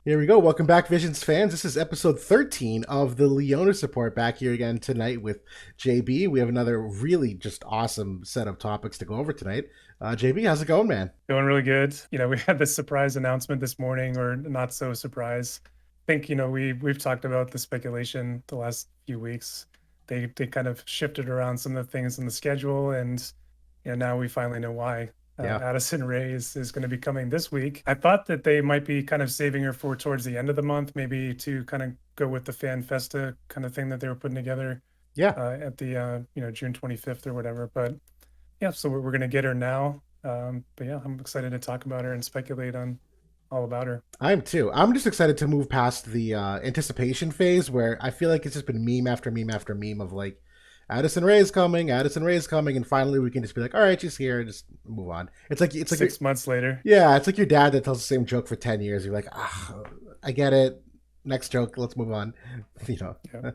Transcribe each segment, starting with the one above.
Here we go. Welcome back, Visions fans. This is episode 13 of the Leonis report. Back here again tonight with JB. We have another really just awesome set of topics to go over tonight. JB, how's it going, man? Going really good. We had this surprise announcement this morning, or not so surprise. I think, we've talked about the speculation the last few weeks. They kind of shifted around some of the things in the schedule, and now we finally know why. Yeah. Addison Rae is going to be coming this week. I thought that they might be kind of saving her for towards the end of the month, maybe to kind of go with the Fan Festa kind of thing that they were putting together Yeah. at the June 25th or whatever. But yeah, so we're going to get her now. But yeah, I'm excited to talk about her and speculate on all about her. I am too. I'm just excited to move past the anticipation phase where I feel like it's just been meme after meme after meme of like, Addison Rae's coming, Addison Rae's coming, and finally we can just be like, all right, she's here, and just move on. It's like 6 months later. yeah, it's like your dad that tells the same joke for 10 years. You're like, I get it. Next joke, let's move on. You know. Yeah.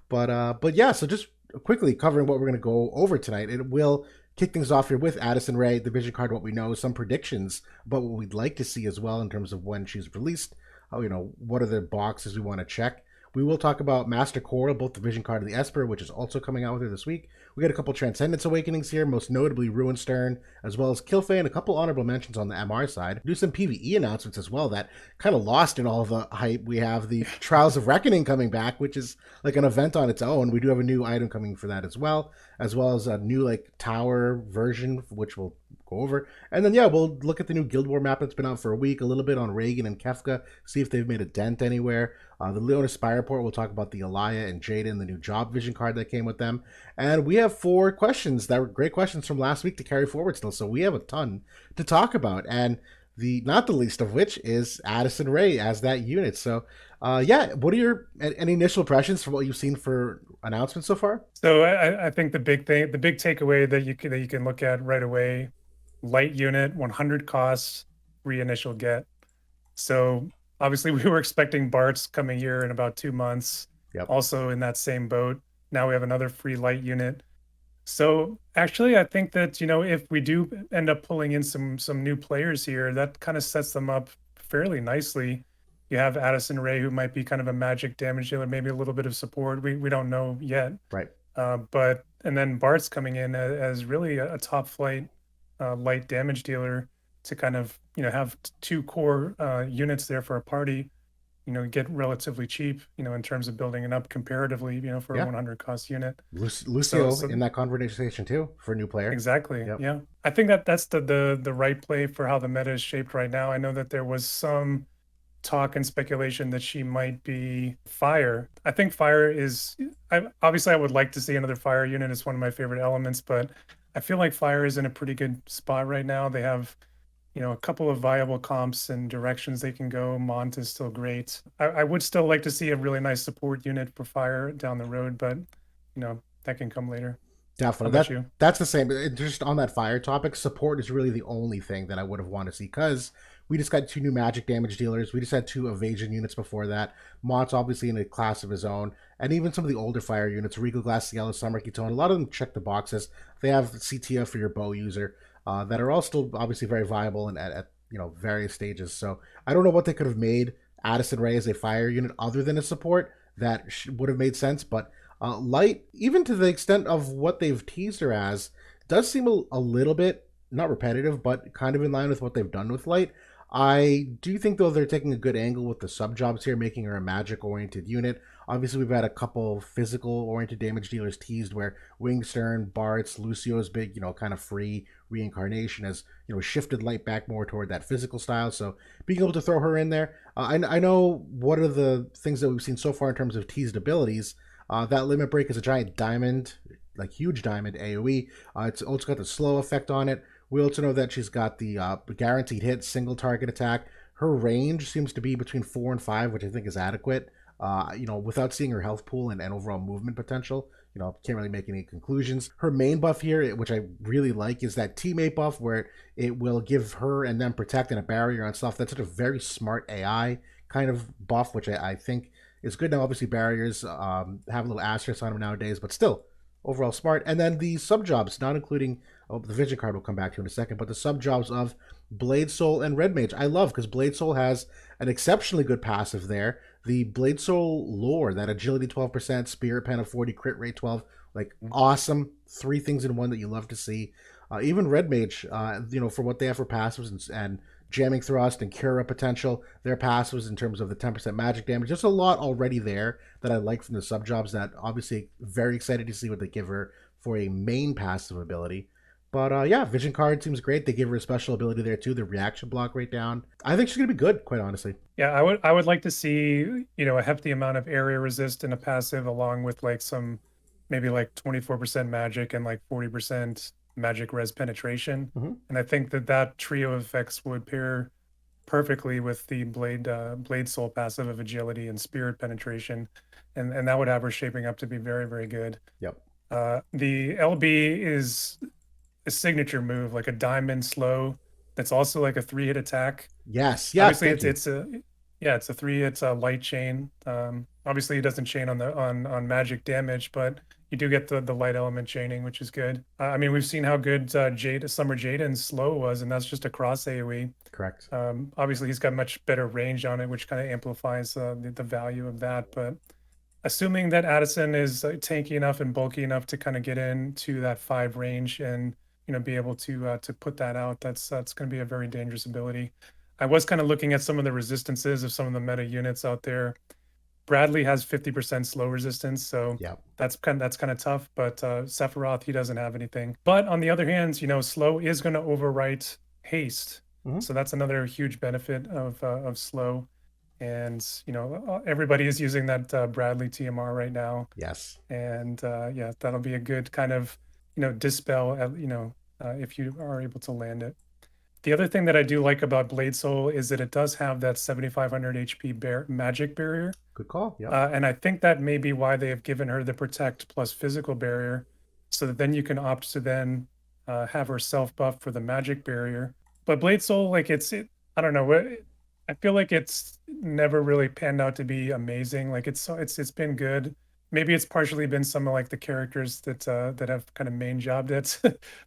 But yeah, so just quickly covering what we're gonna go over tonight. It will kick things off here with Addison Rae, the vision card, what we know, some predictions about what we'd like to see as well in terms of when she's released. What are the boxes we want to check. We will talk about Master Coeurl, both the Vision card and the Esper, which is also coming out with her this week. We got a couple Transcendence awakenings here, most notably Ruin Sterne, as well as Kilphe, and a couple honorable mentions on the MR side. Do some PvE announcements as well that kind of lost in all of the hype. We have the Trials of Reckoning coming back, which is like an event on its own. We do have a new item coming for that as well as a new like tower version, which we'll go over. And then, yeah, we'll look at the new Guild War map that's been out for a week, a little bit on Raegan and Kefka, see if they've made a dent anywhere. The Leonis Spy Report, we'll talk about the Alaya and Jaden, the new job vision card that came with them. And we have 4 questions that were great questions from last week to carry forward still. So we have a ton to talk about. And not the least of which is Addison Rae as that unit. So, yeah, what are your any initial impressions from what you've seen for announcements so far? So I think the big takeaway that you can look at right away: light unit, 100 costs, free initial get. So obviously we were expecting Bart's coming here in about 2 months. Yep. Also in that same boat. Now we have another free light unit. So actually, I think that, if we do end up pulling in some new players here, that kind of sets them up fairly nicely. You have Addison Rae, who might be kind of a magic damage dealer, maybe a little bit of support. We don't know yet. Right. And then Bart's coming in as really a top flight light damage dealer to kind of have 2 core units there for a party. Get relatively cheap, in terms of building it up comparatively, for a 100 cost unit. Lucio in that conversation too for a new player. Exactly. Yep. Yeah. I think that's the right play for how the meta is shaped right now. I know that there was some talk and speculation that she might be fire. I think fire is, obviously I would like to see another fire unit. It's one of my favorite elements, but I feel like fire is in a pretty good spot right now. They have a couple of viable comps and directions they can go. Mont is still great. I would still like to see a really nice support unit for fire down the road, but that can come later. Definitely. That's the same. Just on that fire topic, support is really the only thing that I would have wanted to see because we just got 2 new magic damage dealers. We just had 2 evasion units before that. Mont's obviously in a class of his own. And even some of the older fire units, Regal Glass, Yellow, Summer Ketone, a lot of them check the boxes. They have CTF for your bow user. That are all still obviously very viable and at various stages. So I don't know what they could have made Addison Rae as a fire unit other than a support that would have made sense. But light, even to the extent of what they've teased her as, does seem a little bit not repetitive, but kind of in line with what they've done with light. I do think, though, they're taking a good angle with the sub jobs here, making her a magic-oriented unit. Obviously, we've had a couple physical-oriented damage dealers teased where Wing Sterne, Bart's, Lucio's big, kind of free reincarnation has, shifted light back more toward that physical style. So being able to throw her in there, I know what are the things that we've seen so far in terms of teased abilities. That Limit Break is a giant diamond, like huge diamond AoE. It's also got the slow effect on it. We also know that she's got the guaranteed hit, single target attack. Her range seems to be between 4 and 5, which I think is adequate. Without seeing her health pool and overall movement potential, can't really make any conclusions. Her main buff here, which I really like, is that teammate buff where it will give her and them protect and a barrier on stuff. That's such a very smart AI kind of buff, which I think is good. Now, obviously, barriers have a little asterisk on them nowadays, but still overall smart. And then the sub jobs, not including the vision card we'll come back to in a second, but the sub jobs of Blade Soul and Red Mage. I love because Blade Soul has an exceptionally good passive there. The Blade Soul lore, that agility 12%, spirit pen of 40, crit rate 12, like awesome. Three things in one that you love to see. Even Red Mage, for what they have for passives and jamming thrust and cura potential, their passives in terms of the 10% magic damage. There's a lot already there that I like from the sub jobs that obviously very excited to see what they give her for a main passive ability. But yeah, Vision Card seems great. They give her a special ability there too, the reaction block right down. I think she's gonna be good, quite honestly. Yeah, I would like to see, a hefty amount of area resist in a passive along with like some maybe like 24% magic and like 40% magic res penetration. Mm-hmm. And I think that that trio of effects would pair perfectly with the Blade Soul passive of agility and spirit penetration. And that would have her shaping up to be very, very good. Yep. The LB is a signature move, like a diamond slow. That's also like a 3-hit attack. Yes. Yeah. Obviously, Thank you. it's a 3. It's a light chain. Obviously, it doesn't chain on the on magic damage, but you do get the light element chaining, which is good. I mean, we've seen how good Summer Jaden's slow was, and that's just a cross AOE. Correct. Obviously, he's got much better range on it, which kind of amplifies the value of that. But assuming that Addison is tanky enough and bulky enough to kind of get into that 5 range and be able to put that out, that's going to be a very dangerous ability. I was kind of looking at some of the resistances of some of the meta units out there. Bradley has 50% slow resistance, so Yep. that's kind of tough. But Sephiroth, he doesn't have anything. But on the other hand, slow is going to overwrite haste, so that's another huge benefit of slow. And everybody is using that Bradley TMR right now. Yes. And yeah, that'll be a good kind of dispel. If you are able to land it. The other thing that I do like about Blade Soul is that it does have that 7,500 HP magic barrier. Good call. Yeah. And I think that may be why they have given her the protect plus physical barrier, so that then you can opt to then have her self buff for the magic barrier. But Blade Soul, like I don't know. I feel like it's never really panned out to be amazing. Like it's been good. Maybe it's partially been some of like the characters that have kind of main jobbed it,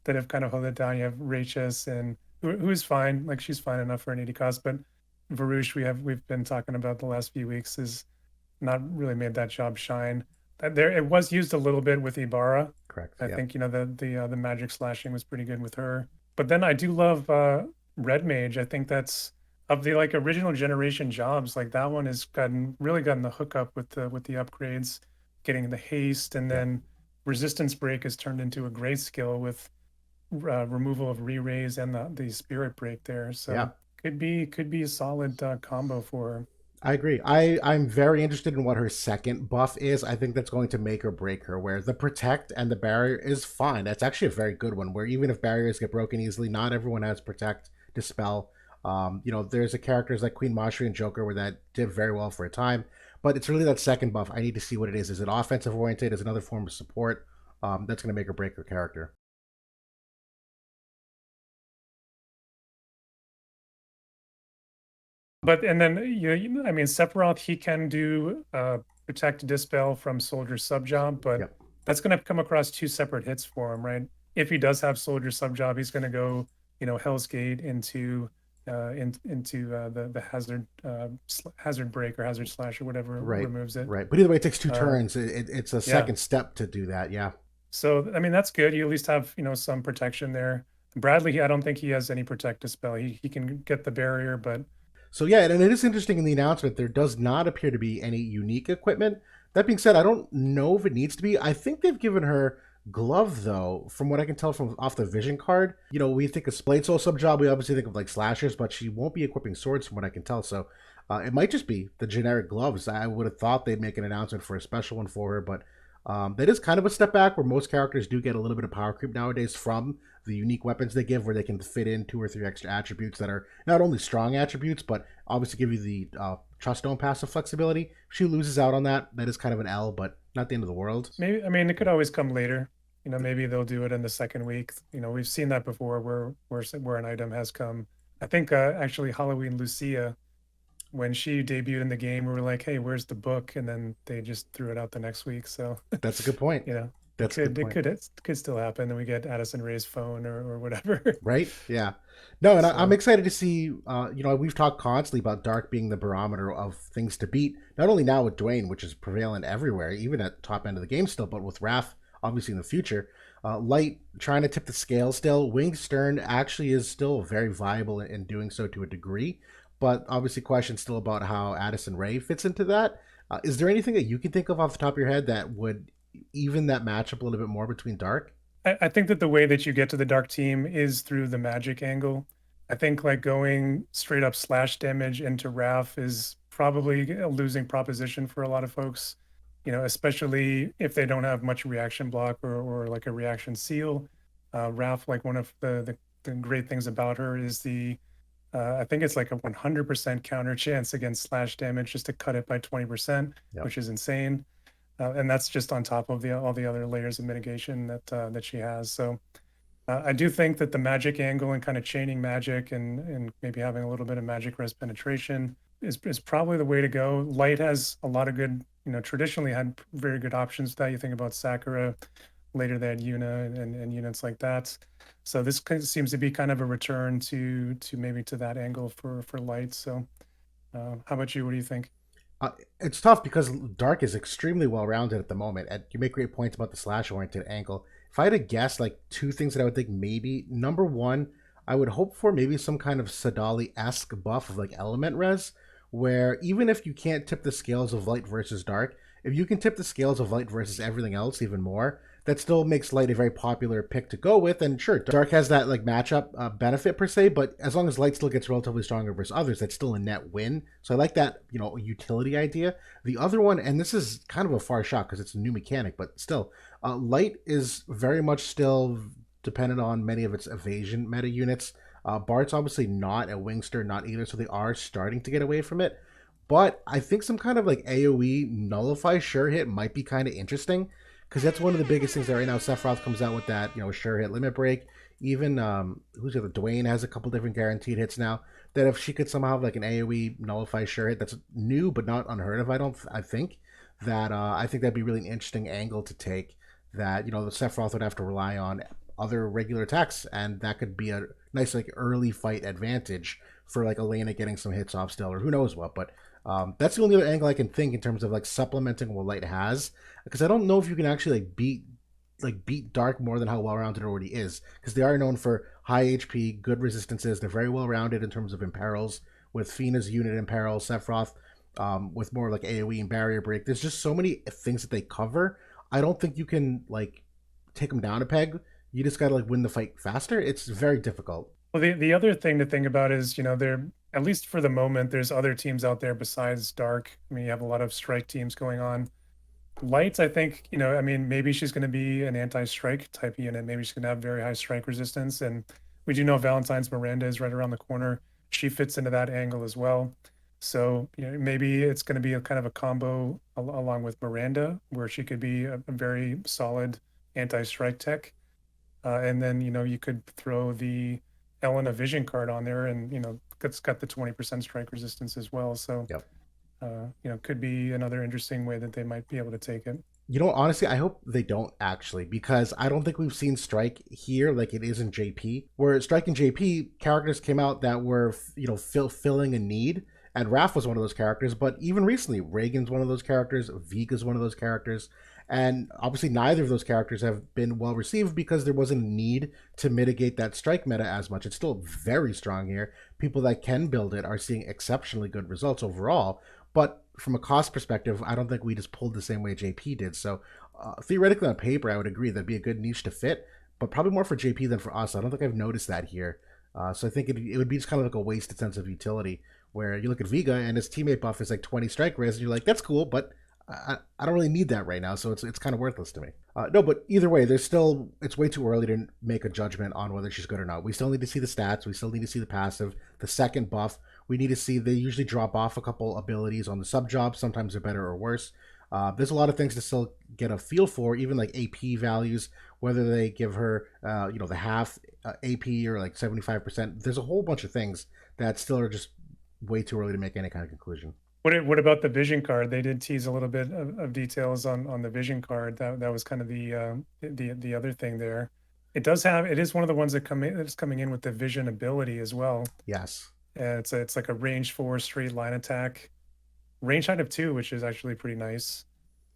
that have kind of held it down. You have Rachis and who's fine, like she's fine enough for an 80 cost, but Varouche we've been talking about the last few weeks is not really made that job shine. There it was used a little bit with Ibarra. Correct. I think the magic slashing was pretty good with her. But then I do love Red Mage. I think that's of the like original generation jobs. Like that one has really gotten the hookup with the upgrades, getting the haste, and then resistance break has turned into a great skill with removal of re-raise and the spirit break there. So could be a solid combo for her. I agree. I'm very interested in what her second buff is. I think that's going to make or break her, where the protect and the barrier is fine. That's actually a very good one, where even if barriers get broken easily, not everyone has protect, dispel. There's a characters like Queen Mashri and Joker where that did very well for a time, but it's really that second buff. I need to see what it is. Is it offensive oriented? Is it another form of support? That's going to make or break her character. But and then I mean Sephiroth, he can do protect dispel from soldier sub job, but that's going to come across 2 separate hits for him, right? If he does have soldier sub job, he's going to go Hell's Gate into the hazard break or hazard slash or whatever removes it. Right, but either way, it takes 2 turns. It's a second step to do that. Yeah. So I mean that's good. You at least have some protection there. Bradley, I don't think he has any protect dispel. He can get the barrier, but. So yeah, and it is interesting in the announcement, there does not appear to be any unique equipment. That being said, I don't know if it needs to be. I think they've given her glove though, from what I can tell from off the vision card. We think of Blade Soul sub job, we obviously think of like slashers, but she won't be equipping swords from what I can tell. So it might just be the generic gloves. I would have thought they'd make an announcement for a special one for her, but that is kind of a step back, where most characters do get a little bit of power creep nowadays from the unique weapons they give, where they can fit in 2 or 3 extra attributes that are not only strong attributes, but obviously give you the Trust Stone passive flexibility. If she loses out on that, that is kind of an L, but not the end of the world. Maybe, I mean, it could always come later. Maybe they'll do it in the second week. We've seen that before where an item has come. I think actually Halloween Lucia, when she debuted in the game, we were like, hey, where's the book? And then they just threw it out the next week. So that's a good point. That's a good it point. could still happen, and we get Addison Rae's phone or whatever. Right? Yeah. No, and I'm So excited to see. We've talked constantly about Dark being the barometer of things to beat. Not only now with Dwayne, which is prevalent everywhere, even at the top end of the game still, but with Raph, obviously in the future. Light trying to tip the scale still. Wing Sterne actually is still very viable in doing so to a degree, but obviously questions still about how Addison Rae fits into that. Is there anything that you can think of off the top of your head that would even that matchup a little bit more between Dark? I think that the way that you get to the dark team is through the magic angle. I think like going straight up slash damage into Raph is probably a losing proposition for a lot of folks, especially if they don't have much reaction block or like a reaction seal. Raph, like one of the great things about her is I think it's like a 100% counter chance against slash damage just to cut it by 20%, Yep. which is insane. And that's just on top of all the other layers of mitigation that she has. So I do think that the magic angle and kind of chaining magic and maybe having a little bit of magic res penetration is probably the way to go. Light has a lot of good, traditionally had very good options. That you think about Sakura, later they had Yuna and units like that. So this seems to be kind of a return to maybe to that angle for Light. So how about you? What do you think? It's tough because Dark is extremely well rounded at the moment. And you make great points about the slash oriented angle. If I had to guess, like two things that I would think maybe number one, I would hope for maybe some kind of Sadali esque buff of like element res, where even if you can't tip the scales of light versus dark, if you can tip the scales of light versus everything else even more, that still makes light a very popular pick to go with. And sure, dark has that like matchup benefit per se, but as long as light still gets relatively stronger versus others, that's still a net win. So I like that utility idea. The other one, and this is kind of a far shot because it's a new mechanic, but still, light is very much still dependent on many of its evasion meta units. Bart's obviously not, and Wingster not either, so they are starting to get away from it. But I think some kind of like AoE nullify sure hit might be kind of interesting because that's one of the biggest things that right now Sephiroth comes out with that sure hit limit break. Even who's the other? Dwayne has a couple different guaranteed hits now. That if she could somehow have like an AoE nullify sure hit, that's new but not unheard of. I think that I think that'd be really an interesting angle to take. That the Sephiroth would have to rely on other regular attacks, and that could be a nice like early fight advantage for like Elena getting some hits off still, or who knows what. But that's the only other angle I can think in terms of like supplementing what light has, because I don't know if you can actually beat dark more than how well rounded it already is, because they are known for high HP, good resistances. They're very well rounded in terms of imperils with Fina's unit imperil, Sephiroth with more like AoE and barrier break. There's just so many things that they cover. I don't think you can like take them down a peg. You just gotta like win the fight faster. It's very difficult. Well, the other thing to think about is, there, at least for the moment, there's other teams out there besides Dark. I mean, you have a lot of strike teams going on. Lights, I think, I mean, maybe she's going to be an anti-strike type unit. Maybe she's going to have very high strike resistance. And we do know Valentine's Miranda is right around the corner. She fits into that angle as well. So, maybe it's going to be a kind of a combo along with Miranda, where she could be a very solid anti-strike tech. And then, you could throw the Elena Vision card on there and, it's got the 20% strike resistance as well. So, Yep. Could be another interesting way that they might be able to take it. Honestly, I hope they don't actually, because I don't think we've seen Strike here like it is in JP. Where Strike and JP characters came out that were, filling a need, and Raph was one of those characters. But even recently, Raegan's one of those characters, Viga's one of those characters, and obviously neither of those characters have been well received because there wasn't a need to mitigate that Strike meta as much. It's still very strong here. People that can build it are seeing exceptionally good results overall. But from a cost perspective, I don't think we just pulled the same way JP did. So theoretically, on paper, I would agree that'd be a good niche to fit, but probably more for JP than for us. I don't think I've noticed that here. So I think it would be just kind of like a wasted sense of utility, where you look at Viga and his teammate buff is like 20 strike res, and you're like, that's cool, but I don't really need that right now, so it's kind of worthless to me. No, but either way, it's way too early to make a judgment on whether she's good or not. We still need to see the stats. We still need to see the passive, the second buff. We need to see they usually drop off a couple abilities on the sub job. Sometimes they're better or worse. There's a lot of things to still get a feel for, even like AP values, whether they give her, the half AP or like 75%. There's a whole bunch of things that still are just way too early to make any kind of conclusion. What about the vision card? They did tease a little bit of details on the vision card. That was kind of the other thing there. It is one of the ones that's coming in with the vision ability as well. Yes. It's like a range 4 straight line attack, range height of 2, which is actually pretty nice.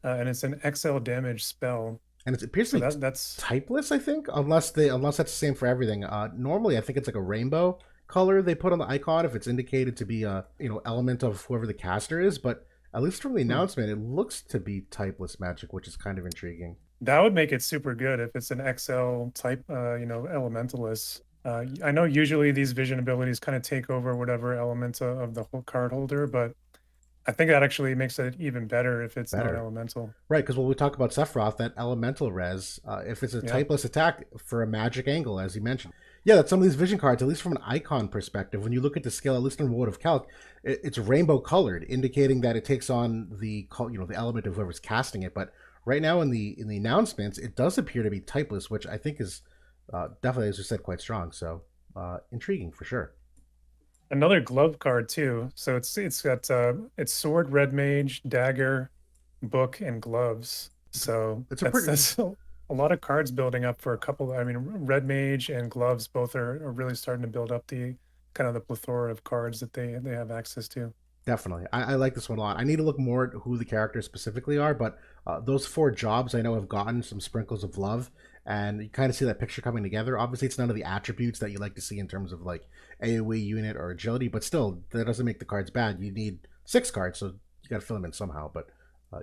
And it's an XL damage spell. And it appears to So be that's typeless, I think, unless that's the same for everything. Normally, I think it's like a rainbow color they put on the icon if it's indicated to be a element of whoever the caster is. But at least from the hmm. announcement, it looks to be typeless magic, which is kind of intriguing. That would make it super good if it's an XL type, elementalist. I know usually these vision abilities kind of take over whatever element of the whole card holder, but I think that actually makes it even better if it's Better. non-elemental. Right, because when we talk about Sephiroth, that elemental res, if it's a Yeah. typeless attack for a magic angle, as you mentioned, yeah, that's some of these vision cards, at least from an icon perspective. When you look at the scale, at least in World of Calc, it's rainbow colored, indicating that it takes on the element of whoever's casting it. But right now in the announcements, it does appear to be typeless, which I think is definitely, as you said, quite strong. So intriguing for sure. Another glove card too. So it's got it's sword, red mage, dagger, book, and gloves. So It's a that's pretty that's a lot of cards building up for a couple. I mean, red mage and gloves both are really starting to build up the kind of the plethora of cards that they have access to. Definitely. I like this one a lot. I need to look more at who the characters specifically are, but those four jobs I know have gotten some sprinkles of love, and you kind of see that picture coming together. Obviously, it's none of the attributes that you like to see in terms of like AoE unit or agility, but still, that doesn't make the cards bad. You need 6 cards, so you got to fill them in somehow. But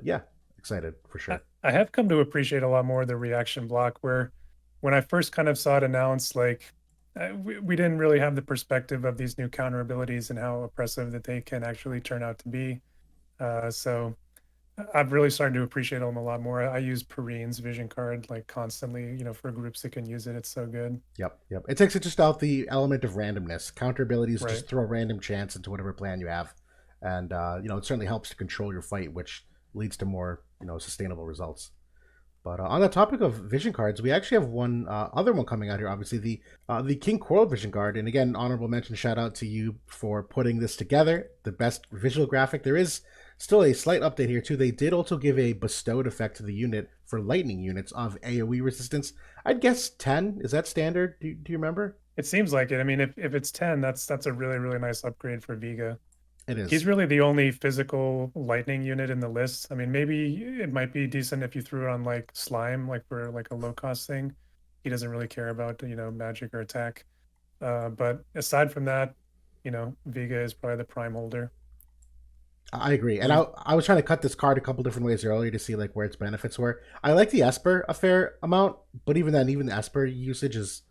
yeah, excited for sure. I have come to appreciate a lot more of the reaction block where when I first kind of saw it announced, like we didn't really have the perspective of these new counter abilities and how oppressive that they can actually turn out to be. So I've really started to appreciate them a lot more. I use Perrine's vision card like constantly, for groups that can use it. It's so good. Yep, yep. It takes it just out the element of randomness. Counter abilities Right. just throw a random chance into whatever plan you have, and it certainly helps to control your fight, which leads to more sustainable results. But on the topic of vision cards, we actually have one other one coming out here. Obviously, the King Coeurl vision card, and again, honorable mention, shout out to you for putting this together. The best visual graphic. There is still a slight update here too. They did also give a bestowed effect to the unit for lightning units of AOE resistance. I'd guess 10. Is that standard? Do you remember? It seems like it. I mean, if it's 10, that's a really, really nice upgrade for Vega. It He's is. really the only physical lightning unit in the list. I mean, maybe it might be decent if you threw it on like slime, like for like a low cost thing. He doesn't really care about, magic or attack. But aside from that, Vega is probably the prime holder. I agree, and He's I was trying to cut this card a couple different ways earlier to see like where its benefits were. I like the Esper a fair amount, but even then, even the Esper usage is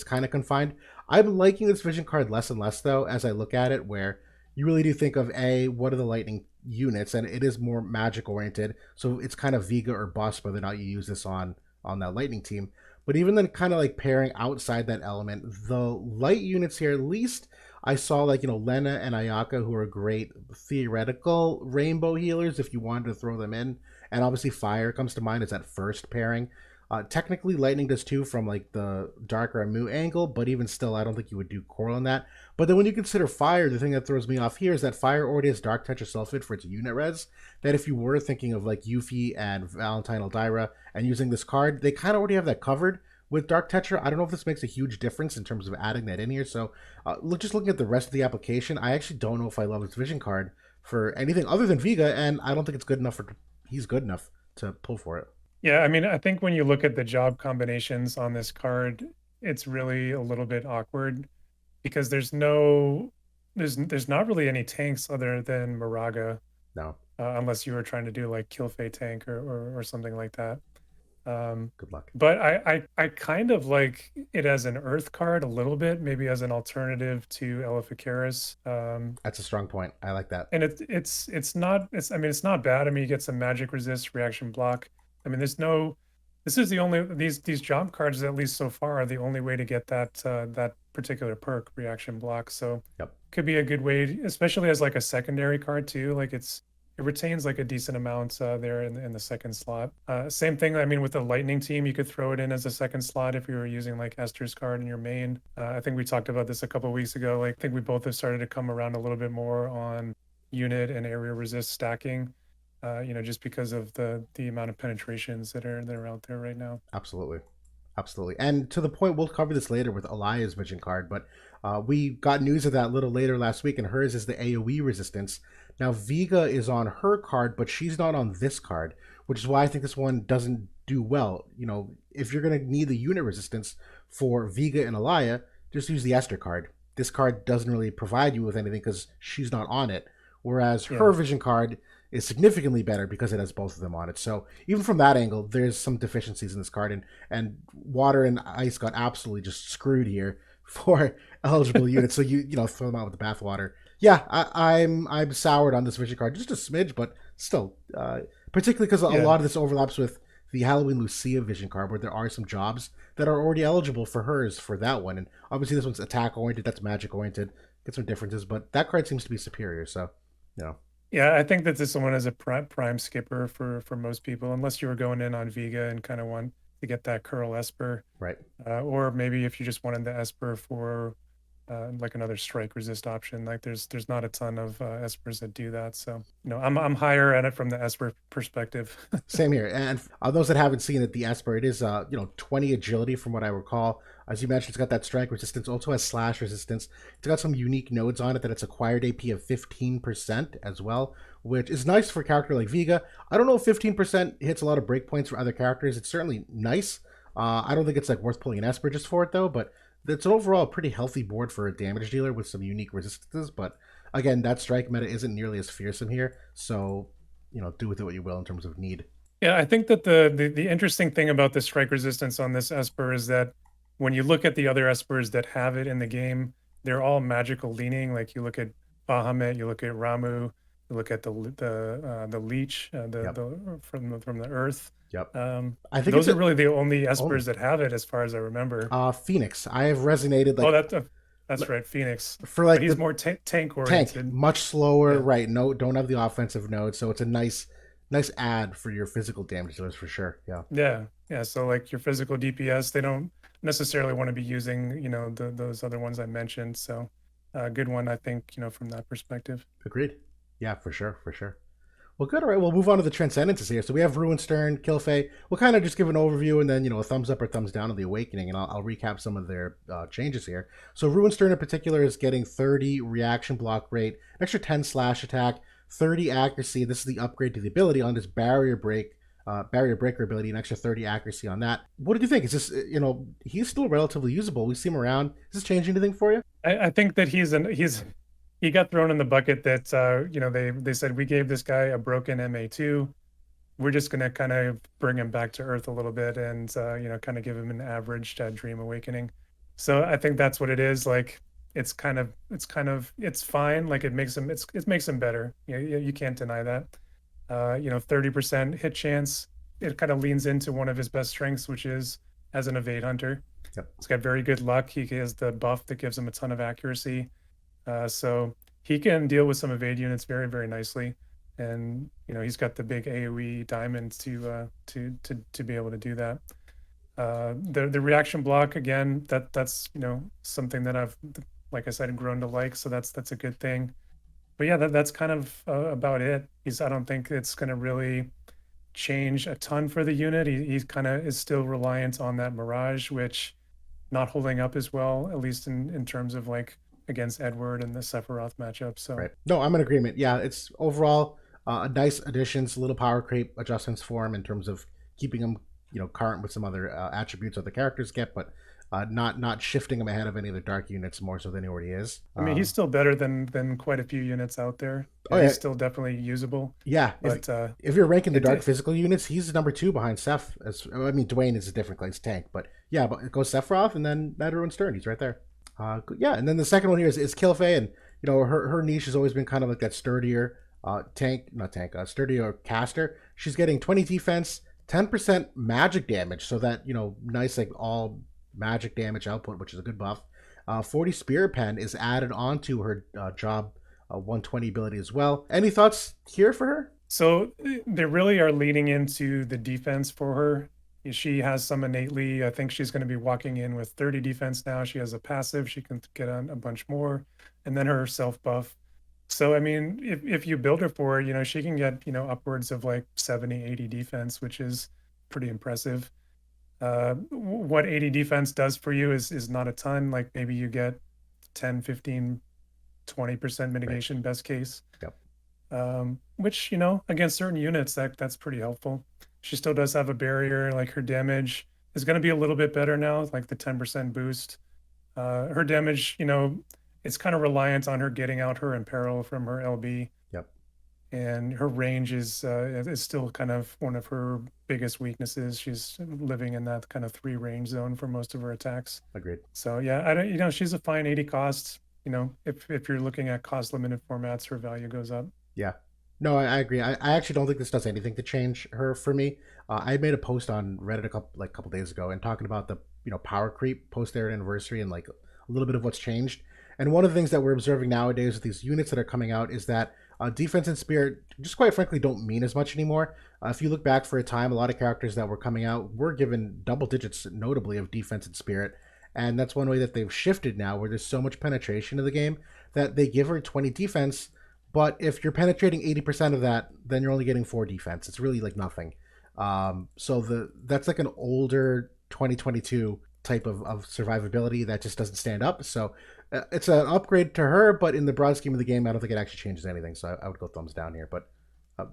kind of confined. I'm liking this vision card less and less though as I look at it, where you really do think of what are the lightning units, and it is more magic oriented, so it's kind of Vega or bust whether or not you use this on that lightning team. But even then, kind of like pairing outside that element, the light units here, at least I saw like Lena and Ayaka, who are great theoretical rainbow healers if you wanted to throw them in, and obviously fire comes to mind as that first pairing. Technically, lightning does too from like the darker Amu angle, but even still, I don't think you would do Coral on that. But then when you consider fire, the thing that throws me off here is that fire already has Dark Touch or Selfhood for its unit res. That if you were thinking of like Yuffie and Valentine Eldyra and using this card, they kind of already have that covered with Dark Tetra. I don't know if this makes a huge difference in terms of adding that in here. So, just looking at the rest of the application, I actually don't know if I love this vision card for anything other than Vega, and I don't think it's good enough for. He's good enough to pull for it. Yeah, I mean, I think when you look at the job combinations on this card, it's really a little bit awkward because there's not really any tanks other than Moraga, No, unless you were trying to do like Kilphe tank or something like that. Um, good luck. but I kind of like it as an Earth card a little bit, maybe as an alternative to Eleficaris. That's a strong point. I like that. And it's not I mean it's not bad. I mean you get some magic resist, reaction block. I mean this is the only these job cards at least so far are the only way to get that particular perk, reaction block. So Yep. could be a good way, especially as like a secondary card too. Like it retains like a decent amount there in the second slot. Same thing. I mean, with the lightning team, you could throw it in as a second slot if you were using like Esther's card in your main. I think we talked about this a couple of weeks ago. Like, I think we both have started to come around a little bit more on unit and area resist stacking, just because of the amount of penetrations that are out there right now. Absolutely. Absolutely. And to the point, we'll cover this later with Alaya's vision card, but we got news of that a little later last week, and hers is the AoE resistance. Now, Vega is on her card, but she's not on this card, which is why I think this one doesn't do well. If you're going to need the unit resistance for Vega and Alaya, just use the Esper card. This card doesn't really provide you with anything because she's not on it, whereas her vision card is significantly better because it has both of them on it. So even from that angle, there's some deficiencies in this card, and water and ice got absolutely just screwed here for eligible units. So you throw them out with the bathwater. Yeah, I'm soured on this vision card just a smidge, but still, particularly because a lot of this overlaps with the Halloween Lucia vision card, where there are some jobs that are already eligible for hers for that one, and obviously this one's attack oriented, that's magic oriented, get some differences, but that card seems to be superior. So, Yeah, I think that this one is a prime skipper for most people, unless you were going in on Vega and kind of want to get that Coeurl Esper, right. Or maybe if you just wanted the Esper for like another strike resist option. Like there's not a ton of Espers that do that. So I'm higher at it from the Esper perspective. Same here. And those that haven't seen it, the Esper, it is 20 agility from what I recall. As you mentioned, it's got that strike resistance, also has slash resistance. It's got some unique nodes on it that it's acquired AP of 15% as well, which is nice for a character like Vega. I don't know if 15% hits a lot of breakpoints for other characters. It's certainly nice. I don't think it's like worth pulling an Esper just for it though, but it's an overall pretty healthy board for a damage dealer with some unique resistances. But again, that strike meta isn't nearly as fearsome here, so do with it what you will in terms of need. Yeah, I think that the interesting thing about the strike resistance on this Esper is that when you look at the other Espers that have it in the game, they're all magical leaning. Like you look at Bahamut, you look at Ramu, you look at the Leech, from the Earth. Yep. I think those are really the only Espers that have it, as far as I remember. Phoenix. I have resonated like. That's right, Phoenix. For like but he's more tank oriented. Tank, much slower, right? No, don't have the offensive node, so it's a nice add for your physical damage dealers for sure. Yeah. So like your physical DPS, they don't necessarily want to be using those other ones I mentioned. So a good one, I think, from that perspective. Agreed. Yeah, for sure. Well, good. All right, we'll move on to the Transcendences here. So we have Ruin, Sterne, Kilphe. We'll kind of just give an overview and then, a thumbs up or thumbs down on the Awakening, and I'll recap some of their changes here. So Ruin, Sterne in particular is getting 30 reaction block rate, an extra 10 slash attack, 30 accuracy. This is the upgrade to the ability on this barrier breaker ability, an extra 30 accuracy on that. What did you think? Is this, he's still relatively usable. We see him around. Does this change anything for you? I think that he got thrown in the bucket that they said, we gave this guy a broken MA2. We're just gonna kind of bring him back to earth a little bit and kind of give him an average Dream Awakening. So I think that's what it is. Like it's fine. Like it makes him better. You can't deny that. 30% hit chance. It kind of leans into one of his best strengths, which is as an evade hunter. Yep. He's got very good luck. He has the buff that gives him a ton of accuracy. So he can deal with some evade units very, very nicely. And, he's got the big AoE diamond to be able to do that. The reaction block, again, that's, something that I've, like I said, grown to like. So that's a good thing. But yeah, that's kind of about it. I don't think it's going to really change a ton for the unit. He kind of is still reliant on that Mirage, which not holding up as well, at least in terms of like against Edward and the Sephiroth matchup. So right. No, I'm in agreement. Yeah, it's overall a nice additions, little power creep adjustments for him in terms of keeping him, current with some other attributes that the characters get, but not shifting him ahead of any of the dark units more so than he already is. I mean, he's still better than quite a few units out there. He's still definitely usable. Yeah, but if you're ranking the dark physical units, he's number 2 behind Seph. Dwayne is a different class tank, but yeah, but it goes Sephiroth and then Ruin, Sterne. He's right there. And then the second one here is Kilphe, and her niche has always been kind of like that sturdier sturdier caster. She's getting 20 defense, 10% magic damage, so that nice like all magic damage output, which is a good buff. 40 Spirit Pen is added onto her job 120 ability as well. Any thoughts here for her? So they really are leaning into the defense for her. She has some innately, I think she's going to be walking in with 30 defense now. She has a passive, she can get on a bunch more, and then her self buff. So I mean, if you build her for her, she can get, upwards of like 70, 80 defense, which is pretty impressive. What 80 defense does for you is not a ton. Like maybe you get 10, 15, 20% Right. mitigation best case. Yep. Which, against certain units, that's pretty helpful. She still does have a barrier. Like her damage is going to be a little bit better now, like the 10% boost. Her damage, it's kind of reliant on her getting out her imperil from her LB, Yep. and her range is still kind of one of her biggest weaknesses. She's living in that kind of 3 range zone for most of her attacks. Agreed. So yeah, I don't, she's a fine 80 cost. If you're looking at cost limited formats, her value goes up. Yeah. No, I agree. I actually don't think this does anything to change her for me. I made a post on Reddit a couple days ago and talking about the power creep post their anniversary and like a little bit of what's changed. And one of the things that we're observing nowadays with these units that are coming out is that defense and spirit just quite frankly don't mean as much anymore. If you look back for a time, a lot of characters that were coming out were given double digits, notably of defense and spirit. And that's one way that they've shifted now, where there's so much penetration of the game that they give her 20 defense, but if you're penetrating 80% of that, then you're only getting 4 defense. It's really like nothing. So that's like an older 2022 type of survivability that just doesn't stand up. So it's an upgrade to her, but in the broad scheme of the game, I don't think it actually changes anything. So I would go thumbs down here, but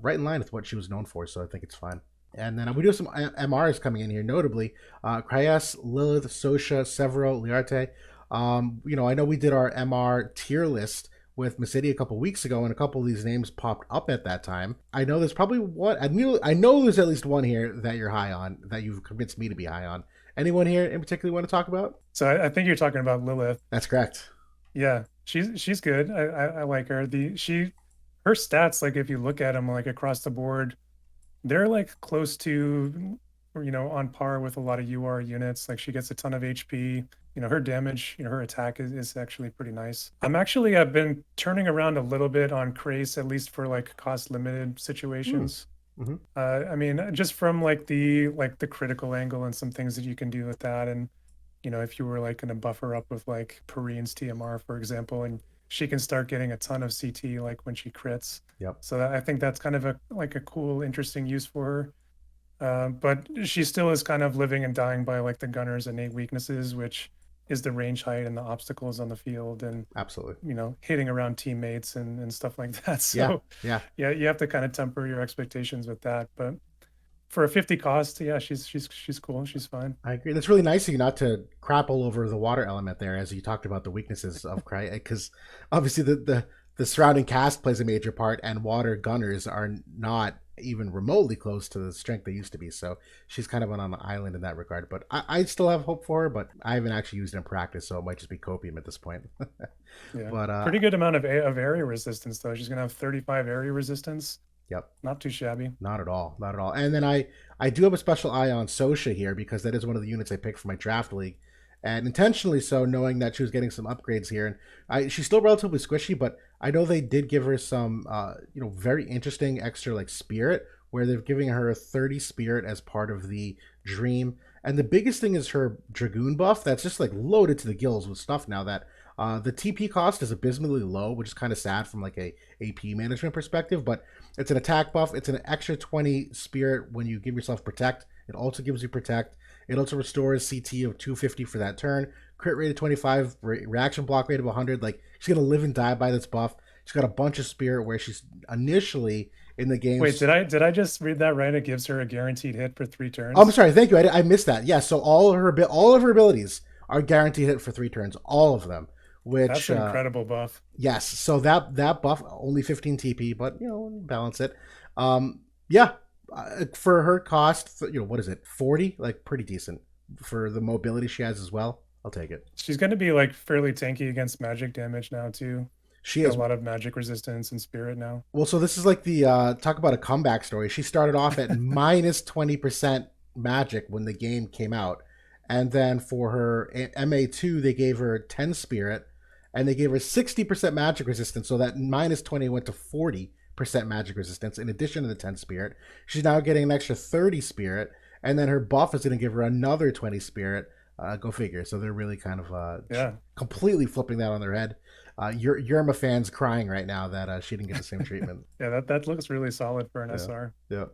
right in line with what she was known for. So I think it's fine. And then we do have some MRs coming in here, notably Kryas, Lilith, Sosha, Severo, Liarte. I know we did our MR tier list with Masidi a couple weeks ago, and a couple of these names popped up at that time. I know there's probably one. I know there's at least one here that you're high on, that you've convinced me to be high on. Anyone here in particular you want to talk about? So I think you're talking about Lilith. That's correct. Yeah, she's good. I like her. Her stats, like if you look at them like across the board, they're like close to, on par with a lot of UR units. Like she gets a ton of HP. Her damage, her attack is actually pretty nice. I've been turning around a little bit on Krace, at least for like cost limited situations. Mm-hmm. I mean, just from like the critical angle and some things that you can do with that. And if you were like going to buffer up with like Perrine's TMR, for example, and she can start getting a ton of CT like when she crits. Yep. So I think that's kind of a cool, interesting use for her. But she still is kind of living and dying by like the gunner's innate weaknesses, which is the range height and the obstacles on the field, and Absolutely. hitting around teammates and stuff like that. Yeah. So Yeah. yeah, you have to kind of temper your expectations with that. But for a 50 cost, yeah, she's cool. She's fine. I agree. That's really nice of you not to crap all over the water element there, as you talked about the weaknesses of Cry, because obviously the surrounding cast plays a major part, and water gunners are not even remotely close to the strength they used to be. So she's kind of on an island in that regard. But I still have hope for her, but I haven't actually used it in practice, so it might just be copium at this point. Yeah, But pretty good amount of area resistance though. She's gonna have 35 area resistance. yep. Not too shabby. Not at all. Not at all. And then I do have a special eye on Sosha here, because that is one of the units I picked for my draft league, and intentionally so, knowing that she was getting some upgrades here. And she's still relatively squishy, but I know they did give her some very interesting extra like spirit, where they're giving her a 30 spirit as part of the dream. And the biggest thing is her dragoon buff that's just like loaded to the gills with stuff now, that the TP cost is abysmally low, which is kind of sad from like a AP management perspective, but it's an attack buff. It's an extra 20 spirit when you give yourself protect. It also gives you protect. It also restores CT of 250 for that turn. Crit rate of 25, reaction block rate of 100. Like, she's gonna live and die by this buff. She's got a bunch of spirit where she's initially in the game. Wait, did I just read that right? It gives her a guaranteed hit for 3 turns. Oh, I'm sorry. Thank you. I missed that. Yeah. So all of her abilities are guaranteed hit for 3 turns. All of them. Which that's an incredible buff. Yes. So that buff only 15 TP, but balance it. Yeah. For her cost, what is it? 40? Like pretty decent for the mobility she has as well. I'll take it. She's going to be like fairly tanky against magic damage now too. She has a lot of magic resistance and spirit now. Well, so this is like the talk about a comeback story. She started off at minus 20% magic when the game came out, and then for her MA2 they gave her 10 spirit, and they gave her 60% magic resistance. So that minus 20 went to 40% magic resistance in addition to the 10 spirit. She's now getting an extra 30 spirit, and then her buff is going to give her another 20 spirit. Go figure. So they're really kind of completely flipping that on their head. Yerma fans crying right now that she didn't get the same treatment. Yeah, that looks really solid for an Yeah, SR. yeah.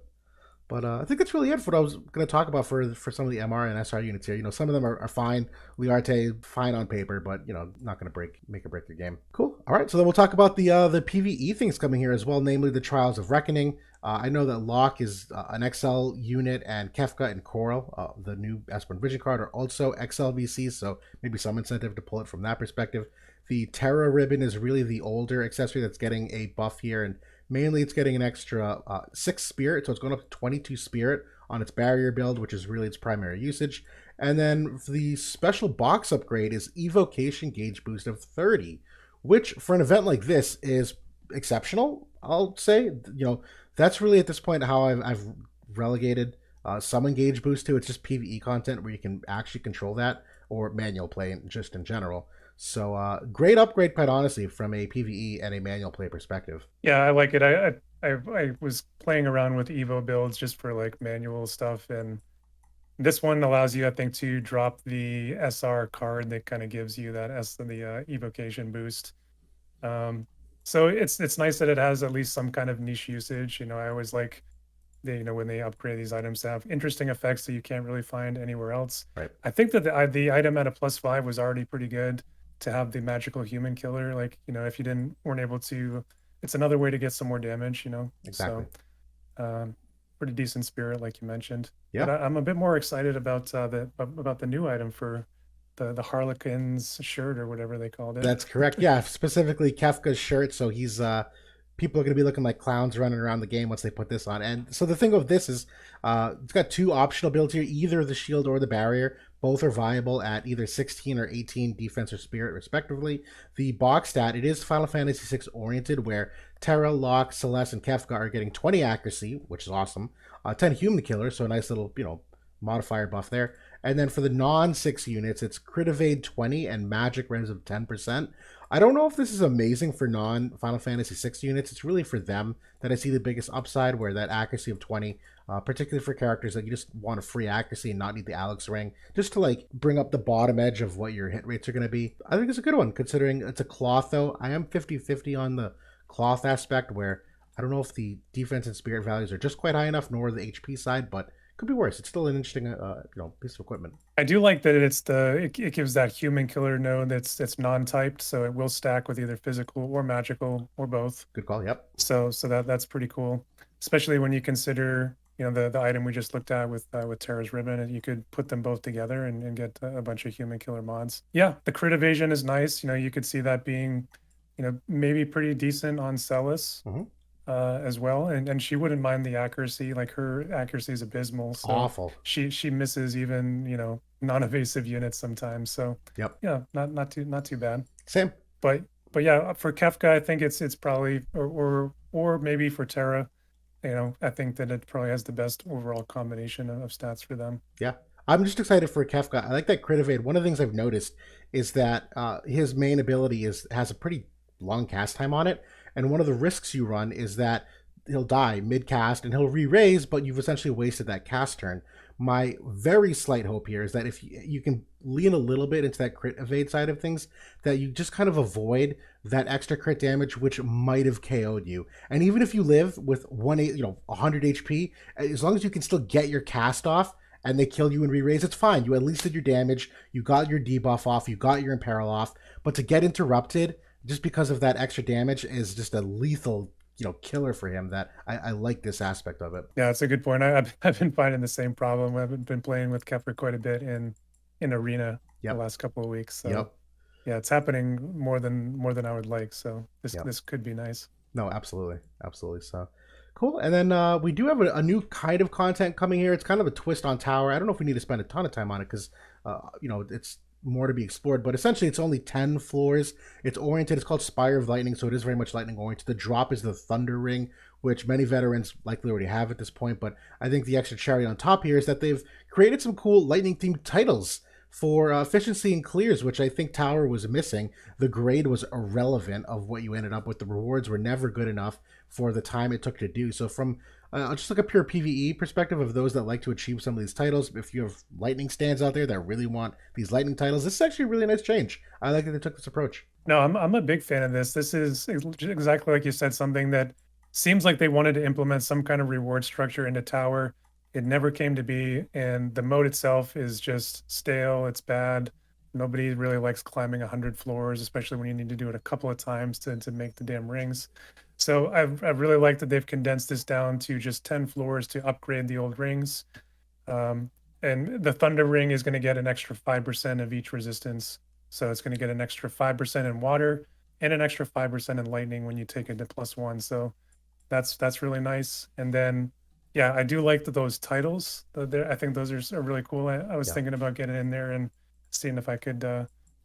But I think that's really it for what I was going to talk about for some of the MR and SR units here. Some of them are fine. Liarte, fine on paper, but not going to make or break your game. Cool. All right, so then we'll talk about the PvE things coming here as well, namely the Trials of Reckoning. I know that Locke is an XL unit, and Kefka and Coeurl, the new Esper Vision card, are also XL VCs, so maybe some incentive to pull it from that perspective. The Terra ribbon is really the older accessory that's getting a buff here, and mainly it's getting an extra 6 spirit, so it's going up to 22 spirit on its barrier build, which is really its primary usage. And then the special box upgrade is evocation gauge boost of 30, which for an event like this is exceptional, I'll say. That's really at this point how I've relegated summon gauge boost to. It's just PvE content where you can actually control that, or manual play just in general. So great upgrade, quite honestly, from a PvE and a manual play perspective. Yeah, I like it. I was playing around with Evo builds just for like manual stuff, and this one allows you, I think, to drop the SR card that kind of gives you that the evocation boost. So it's nice that it has at least some kind of niche usage. I always like when they upgrade these items to have interesting effects that you can't really find anywhere else. Right. I think that the item at a +5 was already pretty good to have the magical human killer. Like, if you weren't able to, it's another way to get some more damage, Exactly. So pretty decent spirit, like you mentioned. Yeah. But I'm a bit more excited about the new item for the Harlequin's shirt, or whatever they called it. That's correct. Yeah, specifically Kefka's shirt. So he's people are going to be looking like clowns running around the game once they put this on. And so the thing of this is, it's got 2 optional builds here, either the shield or the barrier. Both are viable at either 16 or 18 defense or spirit, respectively. The box stat, it is Final Fantasy VI oriented, where Terra, Locke, Celeste, and Kefka are getting 20 accuracy, which is awesome. 10 human killer, so a nice little, modifier buff there. And then for the non-6 units, it's crit evade 20 and magic res of 10%. I don't know if this is amazing for non-Final Fantasy VI units. It's really for them that I see the biggest upside, where that accuracy of 20, particularly for characters that you just want a free accuracy and not need the Alex ring, just to like bring up the bottom edge of what your hit rates are going to be. I think it's a good one, considering it's a cloth, though. I am 50-50 on the cloth aspect, where I don't know if the defense and spirit values are just quite high enough, nor the HP side, but could be worse. It's still an interesting, piece of equipment. I do like that it gives that human killer node that's non-typed, so it will stack with either physical or magical or both. Good call. Yep. So that's pretty cool, especially when you consider the item we just looked at with Terra's ribbon, and you could put them both together and get a bunch of human killer mods. Yeah, the crit evasion is nice. You could see that being, maybe pretty decent on Celis. As well, and she wouldn't mind the accuracy. Like, her accuracy is abysmal, so awful. She misses even non-evasive units sometimes. So yep, yeah, not too bad. Same. But yeah, for Kefka, I think it's probably, or maybe for Terra, I think that it probably has the best overall combination of stats for them. Yeah. I'm just excited for Kefka. I like that crit evade. One of the things I've noticed is that his main ability has a pretty long cast time on it. And one of the risks you run is that he'll die mid-cast and he'll re-raise, but you've essentially wasted that cast turn. My very slight hope here is that if you can lean a little bit into that crit evade side of things, that you just kind of avoid that extra crit damage, which might have KO'd you. And even if you live with 100 HP, as long as you can still get your cast off and they kill you and re-raise, it's fine. You at least did your damage, you got your debuff off, you got your imperil off. But to get interrupted just because of that extra damage is just a lethal, killer for him. That I like this aspect of it. Yeah, that's a good point. I've been finding the same problem. I've been playing with Kefka quite a bit in Arena the last couple of weeks. So yeah, it's happening more than I would like. So this could be nice. No, absolutely. So cool. And then we do have a new kind of content coming here. It's kind of a twist on Tower. I don't know if we need to spend a ton of time on it because it's more to be explored, but essentially it's only 10 floors. It's oriented, it's called Spire of Lightning, so it is very much lightning oriented. The drop is the Thunder Ring, which many veterans likely already have at this point, but I think the extra cherry on top here is that they've created some cool lightning themed titles for efficiency and clears, which I think Tower was missing. The grade was irrelevant of what you ended up with. The rewards were never good enough for the time it took to do. So from just like a pure PvE perspective of those that like to achieve some of these titles. If you have lightning stands out there that really want these lightning titles, this is actually a really nice change. I like that they took this approach. No, I'm a big fan of this. This is exactly like you said, something that seems like they wanted to implement some kind of reward structure into Tower. It never came to be, and the mode itself is just stale. It's bad. Nobody really likes climbing 100 floors, especially when you need to do it a couple of times to make the damn rings. So I've really liked that they've condensed this down to just 10 floors to upgrade the old rings. Um, and the Thunder Ring is going to get an extra 5% of each resistance. So it's going to get an extra 5% in water and an extra 5% in lightning when you take it to +1. So that's really nice. And then, yeah, I do like those titles. I think those are really cool. I was Yeah. thinking about getting in there and seeing if I could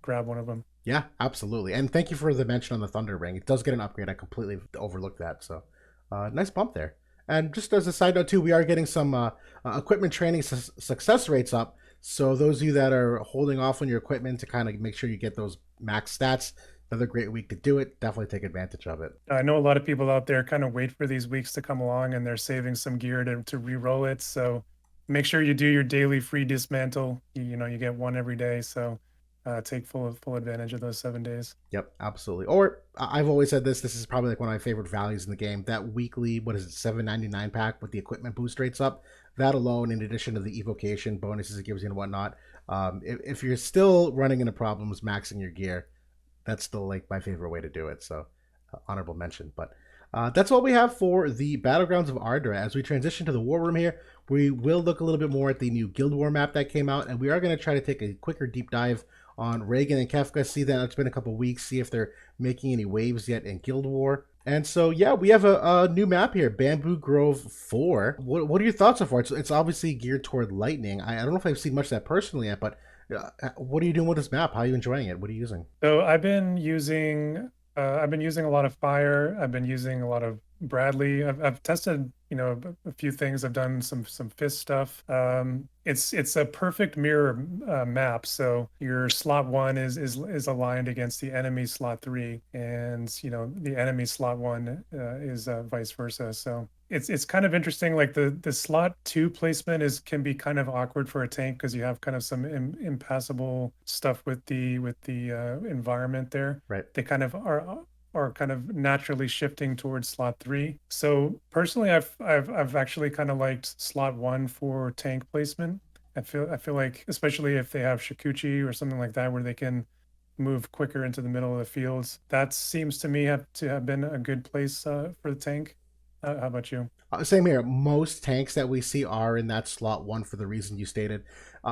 grab one of them. Yeah, absolutely. And thank you for the mention on the Thunder Ring. It does get an upgrade. I completely overlooked that. So, nice bump there. And just as a side note, too, we are getting some equipment training success rates up. So, those of you that are holding off on your equipment to kind of make sure you get those max stats, another great week to do it. Definitely take advantage of it. I know a lot of people out there kind of wait for these weeks to come along and they're saving some gear to re-roll it. So make sure you do your daily free dismantle. You know, you get one every day. So take full advantage of those 7 days. Yep, absolutely. Or I've always said this. This is probably like one of my favorite values in the game. That weekly, what is it, 7.99 pack with the equipment boost rates up. That alone, in addition to the evocation bonuses it gives you and whatnot. If you're still running into problems maxing your gear, that's still like my favorite way to do it. So, honorable mention. But that's all we have for the Battlegrounds of Ardra. As we transition to the War Room here, we will look a little bit more at the new Guild War map that came out, and we are going to try to take a quicker deep dive on Raegan and Kefka. See that it's been a couple weeks. See if they're making any waves yet in Guild War. And so, yeah, we have a new map here, Bamboo Grove 4. What are your thoughts so far? It's obviously geared toward lightning. I don't know if I've seen much of that personally yet, but what are you doing with this map? How are you enjoying it? What are you using? So I've been using a lot of fire. I've been using a lot of Bradley. I've tested, you know, a few things. I've done some fist stuff. It's a perfect mirror map. So your slot 1 is aligned against the enemy slot 3, and you know the enemy slot 1 is vice versa. So it's kind of interesting. Like the slot 2 placement can be kind of awkward for a tank because you have kind of some impassable stuff with the environment there. Right. They kind of are kind of naturally shifting towards slot 3. So personally, I've actually kind of liked slot 1 for tank placement. I feel like, especially if they have Shikuchi or something like that, where they can move quicker into the middle of the fields, that seems to me to have been a good place for the tank. How about you? Same here. Most tanks that we see are in that slot 1 for the reason you stated.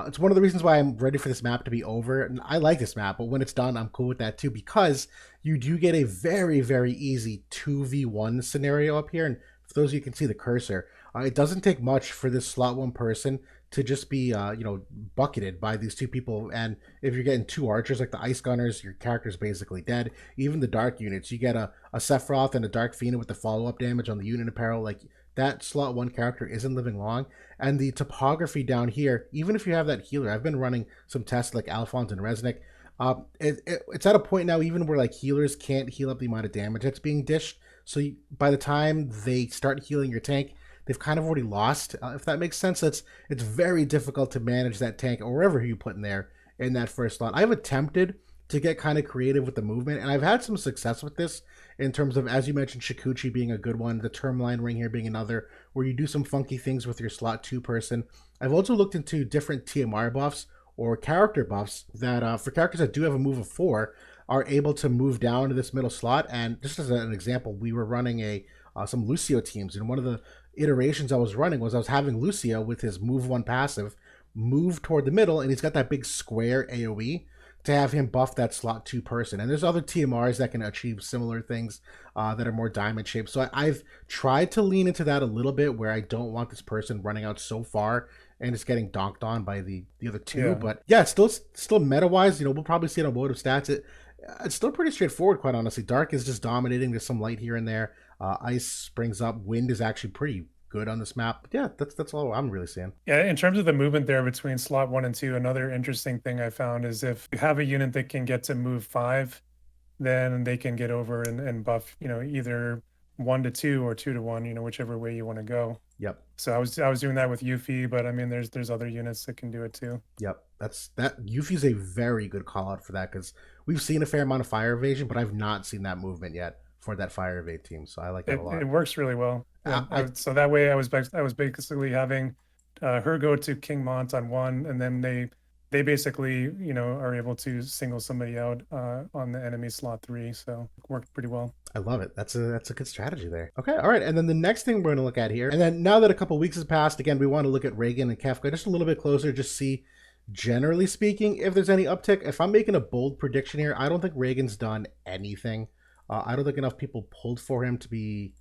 It's one of the reasons why I'm ready for this map to be over. And I like this map, but when it's done, I'm cool with that too, because you do get a very, very easy 2v1 scenario up here. And for those of you who can see the cursor, it doesn't take much for this slot 1 person to just be, bucketed by these two people. And if you're getting two archers like the ice gunners, your character's basically dead. Even the dark units, you get a Sephiroth and a Dark Fiend with the follow-up damage on the unit apparel. Like, that slot 1 character isn't living long. And the topography down here, even if you have that healer, I've been running some tests like Alphonse and Resnick. It's at a point now even where like healers can't heal up the amount of damage that's being dished. So by the time they start healing your tank, they've kind of already lost. If that makes sense, it's very difficult to manage that tank or wherever you put in there in that first slot. I've attempted to get kind of creative with the movement, and I've had some success with this in terms of, as you mentioned, Shikuchi being a good one, the Termline Ring here being another, where you do some funky things with your slot 2 person. I've also looked into different TMR buffs or character buffs that, for characters that do have a move of 4, are able to move down to this middle slot. And just as an example, we were running some Lucio teams, and one of the iterations I was running was I was having Lucio with his move 1 passive move toward the middle, and he's got that big square AoE to have him buff that slot 2 person. And there's other TMRs that can achieve similar things that are more diamond shaped. So I've tried to lean into that a little bit, where I don't want this person running out so far and it's getting donked on by the other two. Yeah. But yeah, it's still meta wise. We'll probably see it on WOTV stats. It's still pretty straightforward, quite honestly. Dark is just dominating. There's some light here and there. Ice springs up. Wind is actually pretty good on this map. But yeah, that's all I'm really seeing. Yeah, in terms of the movement there between slot 1 and 2, another interesting thing I found is if you have a unit that can get to move 5, then they can get over and buff, either 1 to 2 or 2 to 1, whichever way you want to go. Yep. So I was doing that with Yuffie, but I mean, there's other units that can do it too. Yep. That Yuffie's a very good call out for that because we've seen a fair amount of fire evasion, but I've not seen that movement yet for that fire evade team. So I like that a It lot. works really well. Yeah. I So that way I was basically having her go to King Mont on one, and then they basically are able to single somebody out on the enemy slot 3. So it worked pretty well. I love it. That's a good strategy there. Okay, all right. And then the next thing we're going to look at here, and then now that a couple weeks has passed, again, we want to look at Raegan and Kefka just a little bit closer, just see, generally speaking, if there's any uptick. If I'm making a bold prediction here, I don't think Raegan's done anything. I don't think enough people pulled for him to be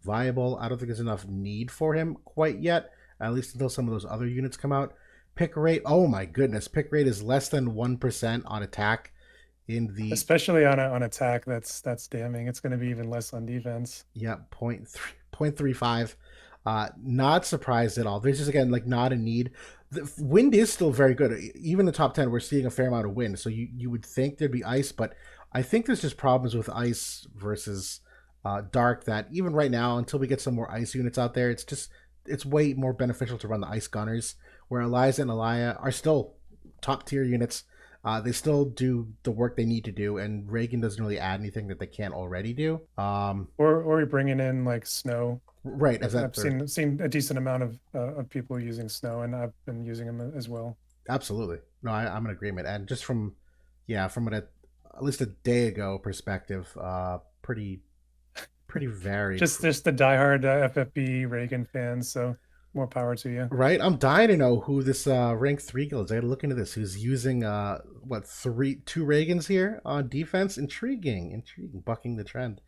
viable. I don't think there's enough need for him quite yet, at least until some of those other units come out. Pick rate, oh my goodness, pick rate is less than 1% on attack in the Especially on attack, that's damning. It's going to be even less on defense. yeah 0.35. Not surprised at all. There's just again like not a need. The wind is still very good. Even the top 10 we're seeing a fair amount of wind, so you would think there'd be ice, but I think there's just problems with ice versus dark that even right now until we get some more ice units out there, it's way more beneficial to run the ice gunners, where Eliza and Alaya are still top tier units. They still do the work they need to do, and Raegan doesn't really add anything that they can't already do. Or you're bringing in like snow. Right, as that I've seen a decent amount of people using snow, and I've been using them as well. absolutely. No, I'm in agreement, and just from at least a day ago perspective, pretty varied. Just the diehard FFB Raegan fans. So more power to you. Right, I'm dying to know who this rank 3 guild is. I gotta look into this. Who's using two Raegans here on defense? Intriguing, bucking the trend.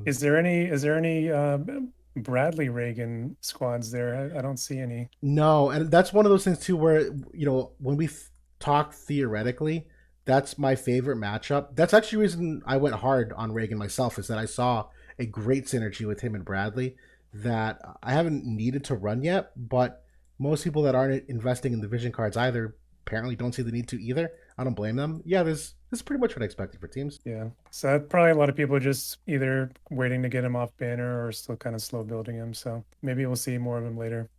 Is there any Bradley Raegan squads there? I don't see any. No, and that's one of those things too where when we talk theoretically, that's my favorite matchup. That's actually the reason I went hard on Raegan myself, is that I saw a great synergy with him and Bradley that I haven't needed to run yet, but most people that aren't investing in the vision cards either apparently don't see the need to either. I don't blame them. Yeah, this is pretty much what I expected for teams. Yeah. So probably a lot of people are just either waiting to get him off banner or still kind of slow building him. So maybe we'll see more of him later.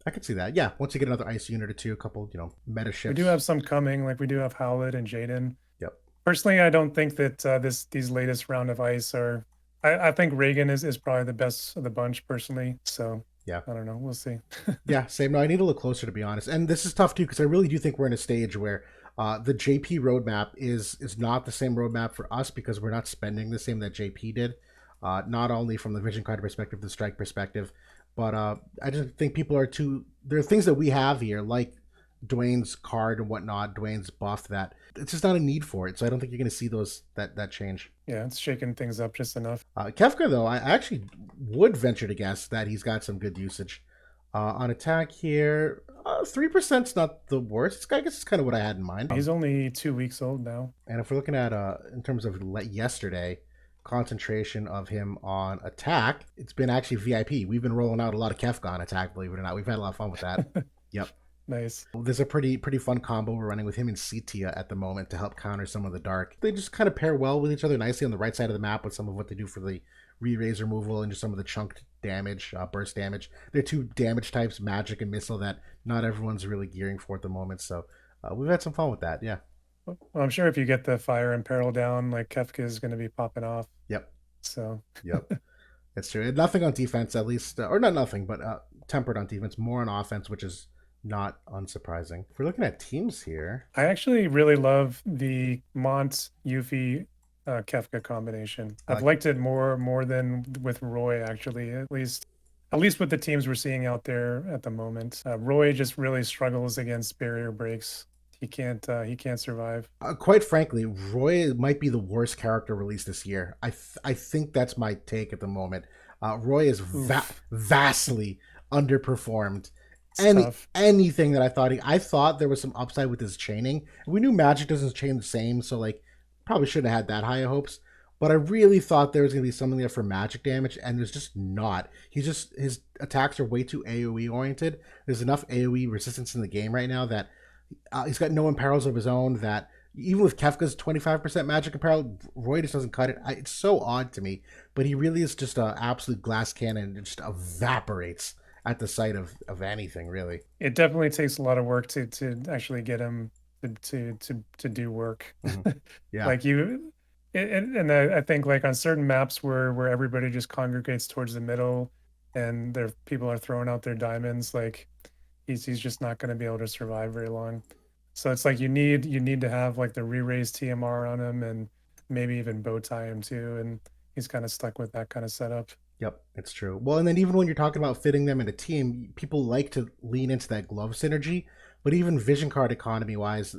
I could see that. Yeah, once you get another ice unit or two, a couple, meta shifts. We do have some coming. Like we do have Howlett and Jaden. Yep. Personally, I don't think that these latest round of ice are. I think Raegan is probably the best of the bunch personally. So yeah, I don't know. We'll see. Yeah, same. No, I need to look closer to be honest. And this is tough too because I really do think we're in a stage where the JP roadmap is not the same roadmap for us because we're not spending the same that JP did. Not only from the vision card perspective, the strike perspective, but I just think people are too. There are things that we have here like Dwayne's card and whatnot, Dwayne's buff, that it's just not a need for it. So I don't think you're going to see that change. Yeah, it's shaking things up just enough. Kefka, though, I actually would venture to guess that he's got some good usage. On attack here, 3%'s not the worst. I guess it's kind of what I had in mind. He's only 2 weeks old now. And if we're looking at, in terms of yesterday, concentration of him on attack, it's been actually VIP. We've been rolling out a lot of Kefka on attack, believe it or not. We've had a lot of fun with that. Yep. Nice. There's a pretty fun combo we're running with him and Setia at the moment to help counter some of the dark. They just kind of pair well with each other nicely on the right side of the map with some of what they do for the re-raise removal and just some of the chunked damage, burst damage. They're two damage types, magic and missile, that not everyone's really gearing for at the moment. So we've had some fun with that. Yeah. Well, I'm sure if you get the fire and peril down, like Kefka is going to be popping off. Yep. So. Yep. That's true. And nothing on defense, at least, or not nothing, but tempered on defense, more on offense, which is not unsurprising. If we're looking at teams here, I actually really love the Mont Yuffie Kefka combination. I've liked it more than with Roy, actually, at least with the teams we're seeing out there at the moment. Roy just really struggles against barrier breaks. He can't survive. Quite frankly, Roy might be the worst character released this year. I think that's my take at the moment. Roy is vastly underperformed. Anything that I thought there was some upside with his chaining. We knew Magic doesn't chain the same, so like probably shouldn't have had that high of hopes. But I really thought there was gonna be something there for magic damage, and there's just not. His attacks are way too AoE oriented. There's enough AoE resistance in the game right now that he's got no imperils of his own. That even with Kefka's 25% magic imperil, Roy just doesn't cut it. It's so odd to me, but he really is just an absolute glass cannon and just evaporates at the sight of anything really. It definitely takes a lot of work to actually get him to do work. Hmm. Yeah. Like you, and I think like on certain maps where everybody just congregates towards the middle, and there people are throwing out their diamonds, like he's just not going to be able to survive very long. So it's like you need to have like the re-raise TMR on him and maybe even bow tie him too, and he's kind of stuck with that kind of setup. Yep, it's true. Well, and then even when you're talking about fitting them in a team, people like to lean into that glove synergy. But even vision card economy wise,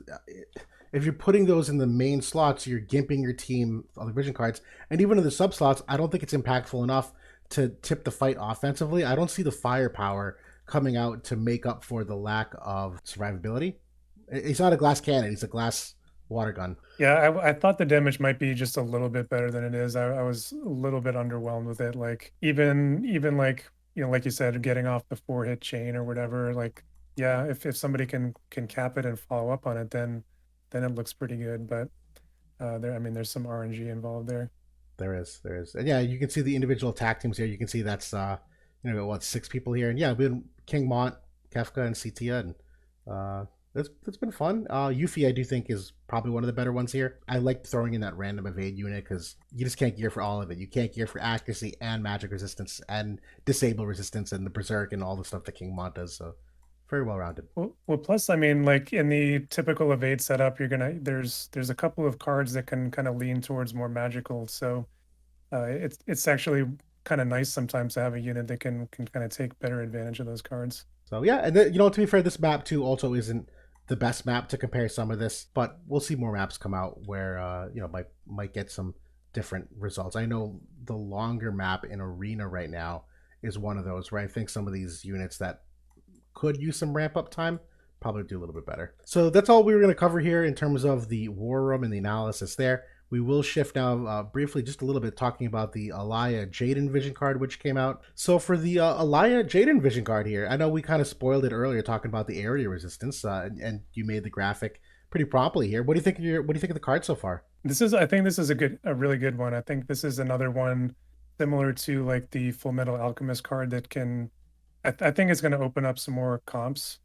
if you're putting those in the main slots, you're gimping your team on the vision cards. And even in the sub slots, I don't think it's impactful enough to tip the fight offensively. I don't see the firepower coming out to make up for the lack of survivability. He's not a glass cannon, he's a glass water gun. Yeah, I thought the damage might be just a little bit better than it is. I was a little bit underwhelmed with it. Like even like like you said, getting off the 4-hit chain or whatever. Like yeah, if somebody can cap it and follow up on it, then it looks pretty good. But there, I mean, there's some RNG involved there. There is, and yeah, you can see the individual attack teams here. You can see that's what, 6 people here, and yeah, been King Mont, Kefka, and Cetia, and it's been fun. Yuffie, I do think is probably one of the better ones here. I like throwing in that random evade unit because you just can't gear for all of it. You can't gear for accuracy and magic resistance and disable resistance and the berserk and all the stuff that King Mont does. So very well rounded. Well, plus, I mean, like in the typical evade setup, there's a couple of cards that can kind of lean towards more magical. So it's actually kind of nice sometimes to have a unit that can kind of take better advantage of those cards. So yeah, and then, to be fair, this map too also isn't the best map to compare some of this, but we'll see more maps come out where might get some different results. I know the longer map in Arena right now is one of those where I think some of these units that could use some ramp up time probably do a little bit better. So that's all we were going to cover here in terms of the war room and the analysis there. We will shift now briefly, just a little bit, talking about the Alaya Jaden Vision card, which came out. So for the Alaya Jaden Vision card here, I know we kind of spoiled it earlier talking about the area resistance, and you made the graphic pretty promptly here. What do you think of the card so far? I think this is a really good one. I think this is another one similar to like the Full Metal Alchemist card that can, I think it's going to open up some more comps,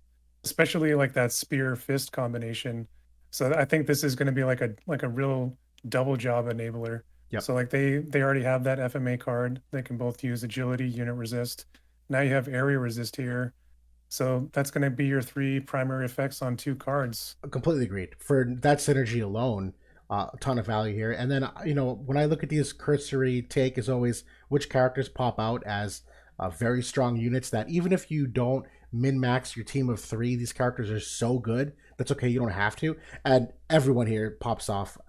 especially like that spear fist combination. So I think this is going to be like a real double job enabler. Yep. So like they already have that FMA card. They can both use agility, unit resist. Now you have area resist here. So that's going to be your 3 primary effects on 2 cards. Completely agreed. For that synergy alone, a ton of value here. And then, when I look at these, cursory take is always which characters pop out as very strong units that even if you don't min-max your team of 3, these characters are so good that's okay, you don't have to. And everyone here pops off,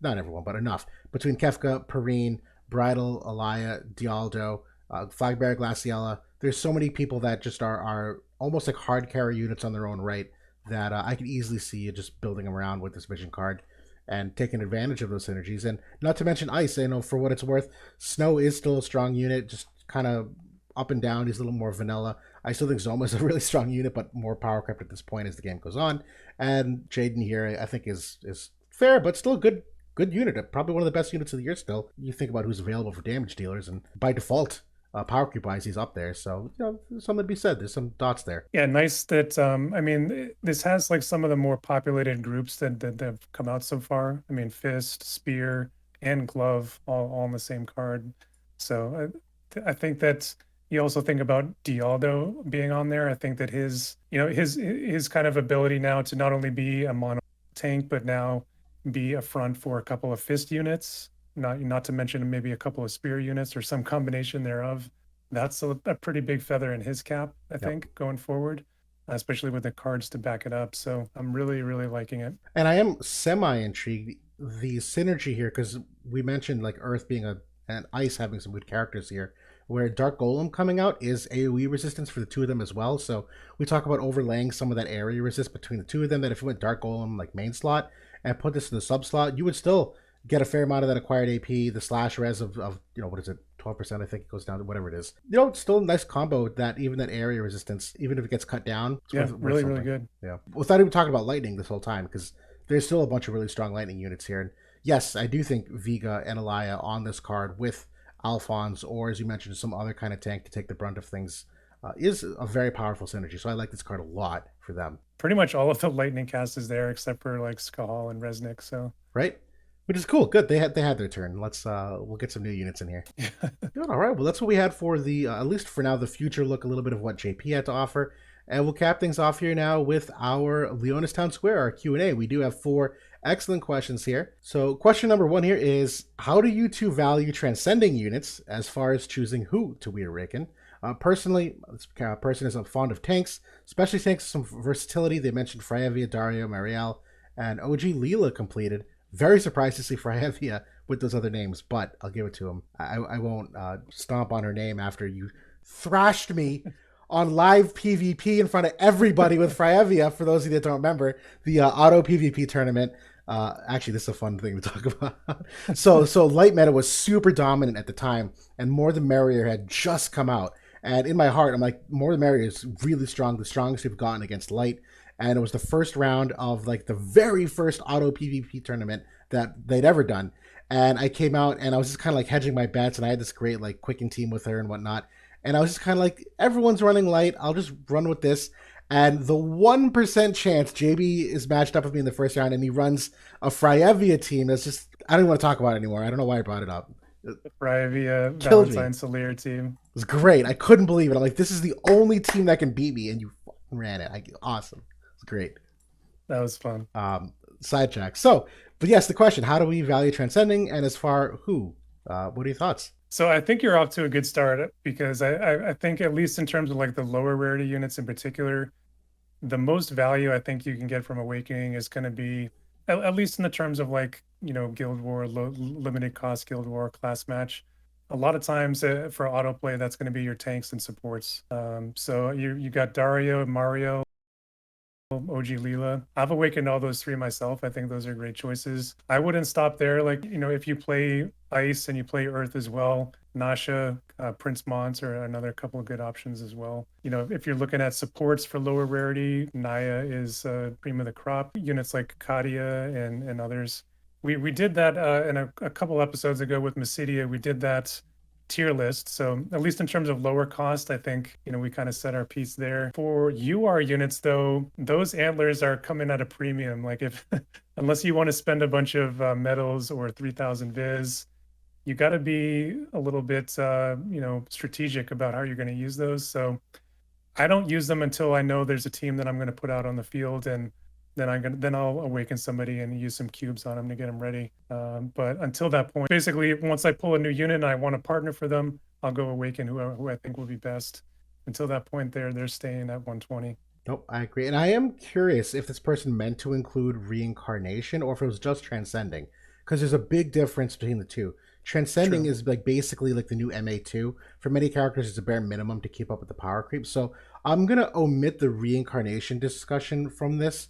not everyone, but enough. Between Kefka, Perrine, Bridal, Alaya, Dialdo, Flagbearer, Glaciella, there's so many people that just are almost like hard carry units on their own right that I could easily see you just building them around with this vision card and taking advantage of those synergies. And not to mention Ice, for what it's worth, Snow is still a strong unit, just kind of up and down. He's a little more vanilla. I still think Zoma is a really strong unit, but more power crept at this point as the game goes on. And Jaden here, I think, is fair, but still a good unit. Probably one of the best units of the year still. You think about who's available for damage dealers, and by default, power creep wise, he's up there. So, there's something to be said. There's some dots there. Yeah, nice that I mean, this has like some of the more populated groups that have come out so far. I mean, Fist, Spear, and Glove all on the same card. So I think that you also think about Dialdo being on there. I think that his kind of ability now to not only be a mono tank, but now be a front for a couple of Fist units, not to mention maybe a couple of Spear units or some combination thereof. That's a pretty big feather in his cap, I think, going forward, especially with the cards to back it up. So I'm really, really liking it. And I am semi-intrigued, the synergy here, because we mentioned like Earth being and Ice having some good characters here, where Dark Golem coming out is AoE resistance for the 2 of them as well. So we talk about overlaying some of that area resist between the 2 of them, that if you went Dark Golem like main slot and put this in the sub slot, you would still get a fair amount of that acquired AP, the slash res of what is it, 12%, I think it goes down to whatever it is. It's still a nice combo that even that area resistance, even if it gets cut down. Yeah, really, really good. Yeah. Without even talking about lightning this whole time, because there's still a bunch of really strong lightning units here. And yes, I do think Vega and Alaya on this card with Alphonse, or as you mentioned, some other kind of tank to take the brunt of things, is a very powerful synergy. So I like this card a lot for them. Pretty much all of the lightning cast is there except for like Skahal and Resnick. So right, which is cool. Good, they had their turn. Let's we'll get some new units in here. Good. All right. Well, that's what we had for the at least for now the future look. A little bit of what JP had to offer, and we'll cap things off here now with our Leonis Town Square, our Q&A. We do have 4 excellent questions here. So question number 1 here is, how do you two value transcending units as far as choosing who to wear Raegan? Personally, this person is fond of tanks, especially tanks with some versatility. They mentioned Freyevia, Dario, Marielle, and OG Leela completed. Very surprised to see Freyevia with those other names, but I'll give it to him. I won't stomp on her name after you thrashed me on live PvP in front of everybody with Freyevia. For those of you that don't remember, the auto PvP tournament. Actually, this is a fun thing to talk about. So light meta was super dominant at the time, and More the Merrier had just come out. And in my heart, I'm like, More the Merrier is really strong, the strongest we've gotten against light. And it was the first round of like the very first auto PvP tournament that they'd ever done. And I came out and I was just kind of like hedging my bets, and I had this great like quicken team with her and whatnot. And I was just kind of like, everyone's running light, I'll just run with this. And the 1% chance JB is matched up with me in the first round and he runs a Freyevia team that's just, I don't even want to talk about it anymore. I don't know why I brought it up. the Freyevia Valentine Solir team. It was great. I couldn't believe it. I'm like, this is the only team that can beat me, and you fucking ran it. Awesome. It's great. That was fun. Sidetrack. So, but yes, the question, how do we value transcending, and as far who? What are your thoughts? So I think you're off to a good start, because I think, at least in terms of like the lower rarity units in particular, the most value I think you can get from Awakening is going to be, at least in the terms of like, you know, Guild War, limited cost Guild War class match. A lot of times for autoplay, that's going to be your tanks and supports. So you got Dario, Mario, OG Leela. I've awakened all those 3 myself. I think those are great choices. I wouldn't stop there. Like, you know, if you play Ice and you play Earth as well, Nasha, Prince Mons are another couple of good options as well. You know, if you're looking at supports for lower rarity, Naya is cream of the crop. Units like Kadia and others. We did that in a couple episodes ago with Mysidia. We did that tier list. So at least in terms of lower cost, I think, you know, we kind of set our piece there. For UR units though, those antlers are coming at a premium. Like if, unless you want to spend a bunch of medals or 3,000 viz, you got to be a little bit, you know, strategic about how you're going to use those. So I don't use them until I know there's a team that I'm going to put out on the field, and then I'll awaken somebody and use some cubes on them to get them ready. But until that point, basically, once I pull a new unit and I want a partner for them, I'll go awaken who I think will be best. Until that point, they're staying at 120. Nope, I agree. And I am curious if this person meant to include reincarnation or if it was just transcending, because there's a big difference between the two. Transcending is like basically like the new MA2. For many characters, it's a bare minimum to keep up with the power creep. So I'm going to omit the reincarnation discussion from this,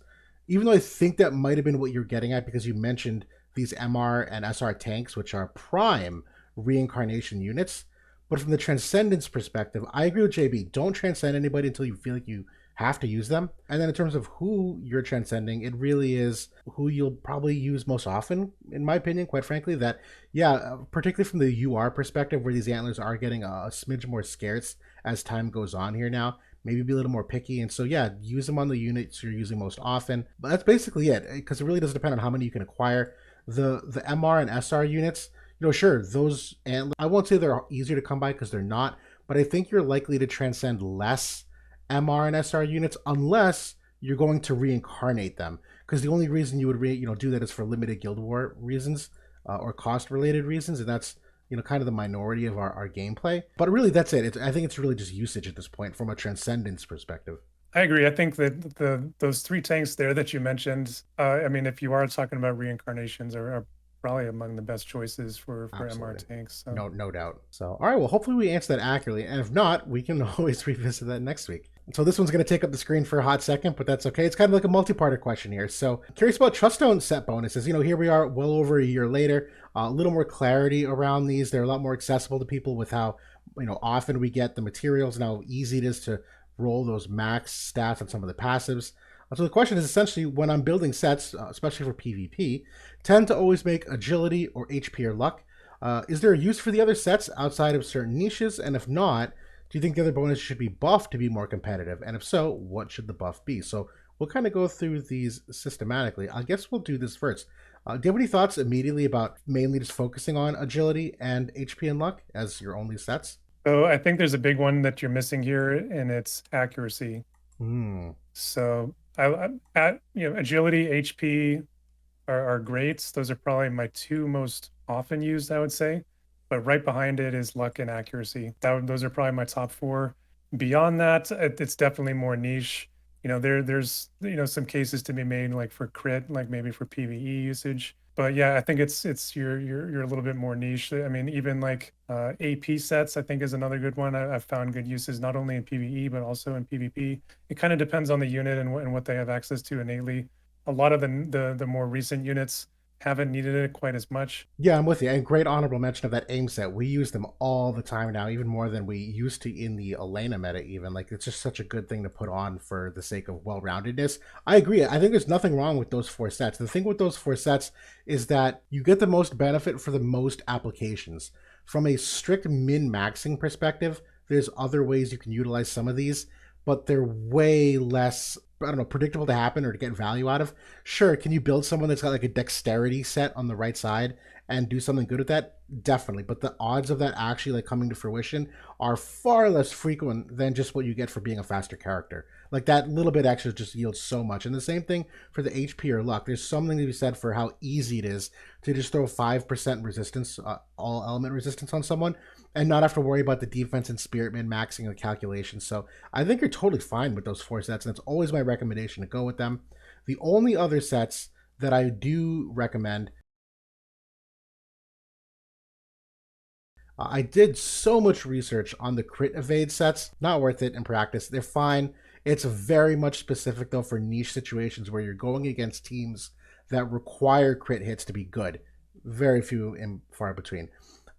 even though I think that might have been what you're getting at, because you mentioned these MR and SR tanks, which are prime reincarnation units. But from the Transcendence perspective, I agree with JB. Don't transcend anybody until you feel like you have to use them. And then in terms of who you're transcending, it really is who you'll probably use most often, in my opinion, quite frankly. That, yeah, particularly from the UR perspective, where these antlers are getting a smidge more scarce as time goes on here now. Maybe be a little more picky, and so yeah, use them on the units you're using most often. But that's basically it, because it really does depend on how many you can acquire. The MR and SR units, you know, sure, those antlers, I won't say they're easier to come by because they're not, but I think you're likely to transcend less MR and SR units unless you're going to reincarnate them, because the only reason you would do that is for limited Guild War reasons or cost related reasons, and that's, you know, kind of the minority of our gameplay. But really, that's it. I think it's really just usage at this point from a Transcendence perspective. I agree. I think that those 3 tanks there that you mentioned, I mean, if you are talking about reincarnations, are probably among the best choices for MR tanks. So. No doubt. So, all right, well, hopefully we answered that accurately. And if not, we can always revisit that next week. So this one's going to take up the screen for a hot second, but that's okay. It's kind of like a multi-parter question here. So curious about Truststone set bonuses. You know, here we are well over a year later, a little more clarity around these. They're a lot more accessible to people with how, you know, often we get the materials and how easy it is to roll those max stats on some of the passives. So the question is essentially, when I'm building sets, especially for PvP, tend to always make agility or HP or luck. Is there a use for the other sets outside of certain niches? And if not, Do you think the other bonus should be buffed to be more competitive? And if so, what should the buff be? So we'll kind of go through these systematically. I guess we'll do this first. Do you have any thoughts immediately about mainly just focusing on agility and HP and luck as your only sets? So I think there's a big one that you're missing here, and it's accuracy. Hmm. So agility, HP are greats. Those are probably my two most often used, I would say. But right behind it is luck and accuracy. Those are probably my top four. Beyond that, it's definitely more niche. There's some cases to be made like for crit, like maybe for PvE usage. But yeah, I think it's you're a little bit more niche. I mean, even like AP sets, I think is another good one. I've found good uses not only in PvE but also in PvP. It kind of depends on the unit and what they have access to innately. A lot of the more recent units haven't needed it quite as much. Yeah, I'm with you. And great honorable mention of that aim set. We use them all the time now, even more than we used to in the Elena meta, even. Like, it's just such a good thing to put on for the sake of well roundedness. I agree. I think there's nothing wrong with those four sets. The thing with those four sets is that you get the most benefit for the most applications. From a strict min maxing perspective, there's other ways you can utilize some of these, but they're way less, I don't know, predictable to happen or to get value out of. Sure, can you build someone that's got like a dexterity set on the right side and do something good with that? Definitely. But the odds of that actually like coming to fruition are far less frequent than just what you get for being a faster character. Like that little bit extra just yields so much. And the same thing for the HP or luck. There's something to be said for how easy it is to just throw 5% resistance, all element resistance on someone and not have to worry about the defense and spirit min maxing the calculations. So I think you're totally fine with those four sets, and it's always my recommendation to go with them. The only other sets that I do recommend, I did so much research on the crit evade sets. Not worth it in practice. They're fine. It's very much specific though for niche situations where you're going against teams that require crit hits to be good. Very few and far between.